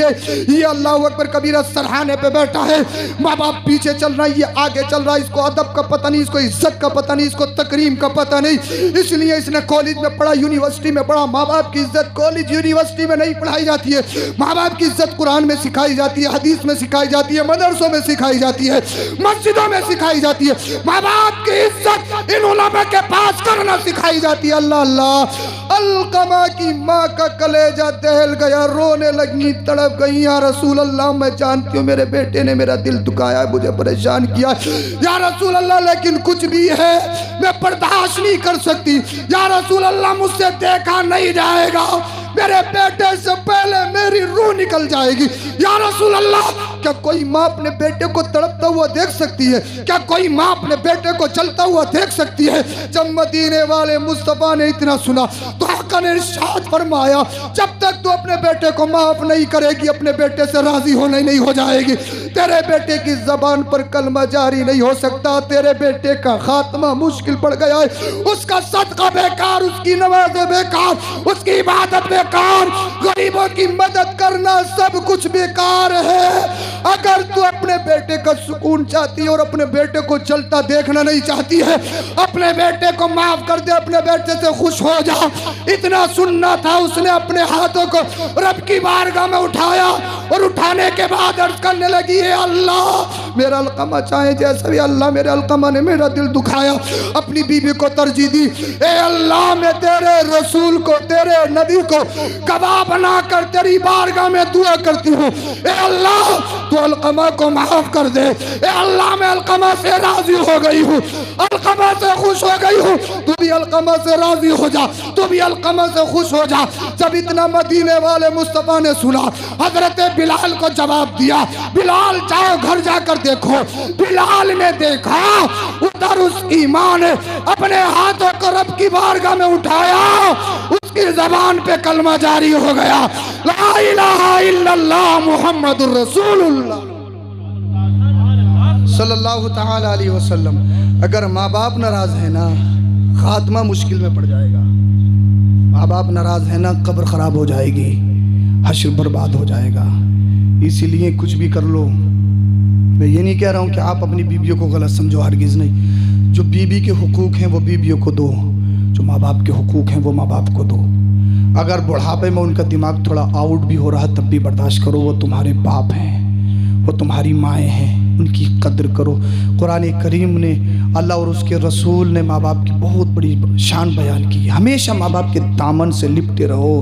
A: ये अल्लाह अकबर कबीरा सरहाने पे बैठा है, माँ बाप पीछे चल रहा है, ये आगे चल रहा है, इसको अदब का पता नहीं, इसको इज्जत का पता नहीं, इसको तकरीम का पता नहीं, इसलिए इसने कॉलेज में पढ़ा, यूनिवर्सिटी में पढ़ा। माँ बाप की इज्जत कॉलेज यूनिवर्सिटी में नहीं पढ़ाई जाती है, माँ बाप की इज्जत कुरान में सिखाई जाती है, हदीस में सिखाई जाती है, मदरसों में सिखाई जाती है, मस्जिदों में सिखाई जाती है। माँ बाप की इज्जत इन उलमा के पास करना सिखाई जाती है। अल्लाह अल्लाह, अलकमा की माँ का कलेजा दहल गया, रोने लगी, तड़प गई, या रसूल अल्लाह मैं जानती हूँ मेरे बेटे ने मेरा दिल दुखाया है, मुझे परेशान किया, या रसूल अल्लाह लेकिन कुछ भी है मैं बर्दाश्त नहीं कर सकती, या रसूल अल्लाह मुझसे देखा नहीं जाएगा, मेरे बेटे से पहले मेरी रूह निकल जाएगी। या रसूल अल्लाह, क्या कोई माँ अपने बेटे को तड़पता हुआ देख सकती है? क्या कोई माँ अपने बेटे को चलता हुआ देख सकती है? जब मदीने वाले मुस्तफा ने इतना सुना तो आका ने इरशाद फरमाया, जब तक तू अपने बेटे को माफ नहीं करेगी, अपने बेटे से राजी होने नहीं हो जाएगी, तेरे बेटे की जबान पर कलमा जारी नहीं हो सकता, तेरे बेटे का खात्मा मुश्किल पड़ गया है, उसका सदका बेकार, उसकी नमाज़ें बेकार, उसकी इबादत बेकार, गरीबों की मदद करना सब कुछ बेकार है। अगर तू अपने बेटे का सुकून चाहती है और अपने बेटे को चलता देखना नहीं चाहती है, अपने बेटे को माफ कर दे, अपने बेटे से खुश हो जा। इतना सुनना था, उसने अपने हाथों को रब की बारगाह में उठाया और उठाने के बाद अर्ज करने लगी, है अल्लाह मेरा अलकमा चाहे जैसा भी, अल्लाह मेरे अलकमा ने मेरा दिल दुखाया, अपनी बीवी को तरजीह दी, ए अल्लाह मैं तेरे रसूल को, तेरे नबी को गवाह बनाकर तेरी बारगाह में दुआ करती हूँ, ए अल्लाह तो अलकमा को माफ कर दे। ए अल्लाह मैं अलकमा से राजी हो गई हूँ, अलकमा से खुश हो गई हूँ, तू भी अलकमा से राजी हो जा, तू भी अलकमा से खुश हो जा। जब इतना मदीने वाले मुस्तफा ने सुना, हजरत बिलाल को जवाब दिया, बिलाल जाओ घर जाकर देखो। बिलाल ने देखा, उधर उस ईमान ने अपने हाथों को रब की बारगाह में उठाया, उसकी जबान पे कलमा जारी हो गया, ला इलाहा इल्लल्लाह मुहम्मदुर रसूलुल्लाह सल्लल्लाहु ताला अलैहि वसल्लम। अगर माँ बाप नाराज है ना, खात्मा मुश्किल में पड़ जाएगा। माँ बाप नाराज है ना, कब्र खराब हो जाएगी, हश्र बर्बाद हो जाएगा। इसीलिए कुछ भी कर लो, मैं ये नहीं कह रहा हूँ कि आप अपनी बीवियों को गलत समझो, हरगिज़ नहीं। जो बीवी के हुकूक हैं वो बीवियों को दो, जो माँ बाप के हुकूक हैं वो माँ बाप को दो। अगर बुढ़ापे में उनका दिमाग थोड़ा आउट भी हो रहा तब भी बर्दाश्त करो, वो तुम्हारे बाप हैं, वो तुम्हारी माएँ हैं, उनकी कद्र करो। कुरान करीम ने, अल्लाह और उसके रसूल ने माँ बाप की बहुत बड़ी शान बयान की। हमेशा माँ बाप के दामन से लिपटे रहो।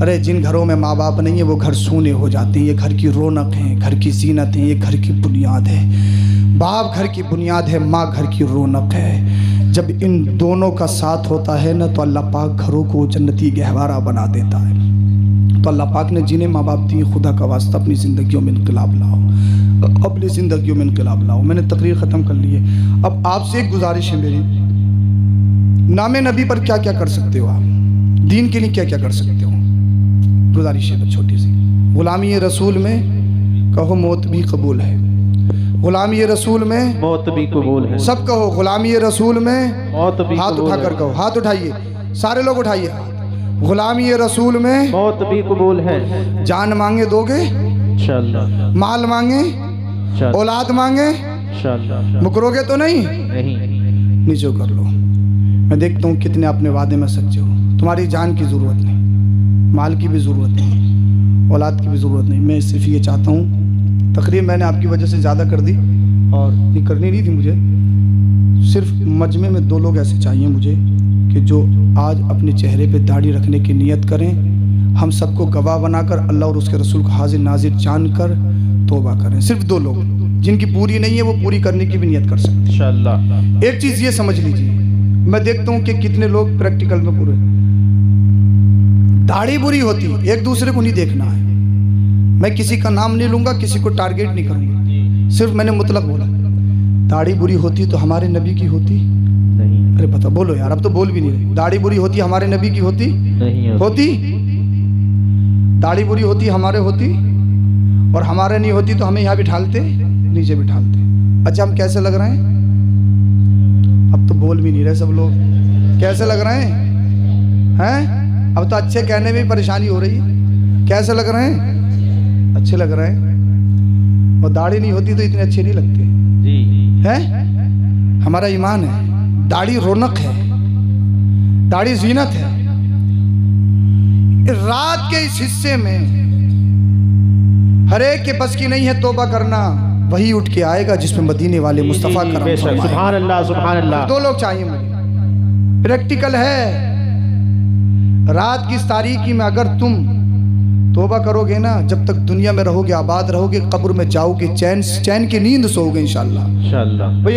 A: अरे जिन घरों में माँ बाप नहीं है वो घर सूने हो जाते हैं। ये घर की रौनक है, घर की जीनत है, ये घर की बुनियाद है। बाप घर की बुनियाद है, माँ घर की रौनक है। जब इन दोनों का साथ होता है ना तो अल्लाह पाक घरों को जन्नती गहवारा बना देता है। तो अल्लाह पाक ने जिन्हें माँ बाप दिए, खुदा का वास्ता अपनी ज़िंदगियों में इनकलाब लाओ, अपनी ज़िंदगियों में इनकलाब लाओ। मैंने तकरीर ख़त्म कर ली है। अब आपसे एक गुजारिश है मेरी, नामे नबी पर क्या क्या कर सकते हो आप, दीन के लिए क्या क्या कर सकते हो, गुजारिश है छोटी सी। गुलामी रसूल में कहो मौत भी कबूल है, गुलामी रसूल में
B: मौत भी कबूल है।
A: सब कहो गुलामी रसूल में
B: मौत भी
A: हाथ
B: कबूल
A: उठाकर
B: है।
A: कहो, हाथ उठाइए, सारे लोग उठाइए। गुलामी रसूल में
B: मौत भी कबूल है।
A: जान मांगे दोगे,
B: इंशाअल्लाह।
A: माल मांगे, औलाद मांगे,
B: इंशाअल्लाह।
A: मुकरोगे तो नहीं,
B: नहीं।
A: नीचे कर लो। मैं देखता हूँ कितने अपने वादे में सच्चे हो। तुम्हारी जान की ज़रूरत नहीं, माल की भी ज़रूरत नहीं, औलाद की भी ज़रूरत नहीं। मैं सिर्फ ये चाहता हूँ, तकरीर मैंने आपकी वजह से ज़्यादा कर दी और ये करनी नहीं थी मुझे। सिर्फ मजमे में 2 लोग ऐसे चाहिए मुझे कि जो आज अपने चेहरे पे दाढ़ी रखने की नियत करें, हम सबको गवाह बनाकर अल्लाह और उसके रसूल को हाजिर नाजिर जानकर तौबा करें। सिर्फ 2 लोग, जिनकी पूरी नहीं है वो पूरी करने की भी नियत कर सकते हैं
B: इंशाअल्लाह।
A: एक चीज़ ये समझ लीजिए, मैं देखता हूँ कि कितने लोग प्रैक्टिकल में पूरे, दाढ़ी बुरी होती, एक दूसरे को नहीं देखना है। मैं किसी का नाम नहीं लूंगा, किसी को टारगेट नहीं करूंगा, सिर्फ मैंने मुतलक बोला। दाढ़ी बुरी होती तो हमारे नबी की होती
B: नहीं।
A: अरे पता बोलो यार, अब तो बोल भी नहीं रहे। दाढ़ी बुरी होती हमारे नबी की होती
B: नहीं
A: होती, दाढ़ी बुरी होती हमारे होती, और हमारे नहीं होती तो हमें यहाँ बिठालते, नीचे बिठालते। अच्छा हम कैसे लग रहे हैं, अब तो बोल भी नहीं रहे सब लोग, कैसे लग रहे हैं? अब तो अच्छे कहने में भी परेशानी हो रही है। कैसे लग रहे हैं? अच्छे लग रहे हैं। और दाढ़ी नहीं होती तो इतने अच्छे नहीं लगते
B: जी।
A: हैं? हमारा ईमान है, दाढ़ी रौनक है, दाढ़ी जीनत है। रात के इस हिस्से में हर एक के बस की नहीं है तौबा करना, वही उठ के आएगा जिसमें मदीने वाले मुस्तफ़ा करम फरमाए।
B: सुभान अल्लाह, सुभान अल्लाह।
A: 2 लोग चाहिए मुझे, प्रैक्टिकल है। रात की इस तारीकी में अगर तुम तौबा करोगे ना, जब तक दुनिया में रहोगे, आबाद रहोगे, कब्र में जाओगे, चैन की नींद सोओगे इंशाअल्लाह।
B: इंशाअल्लाह।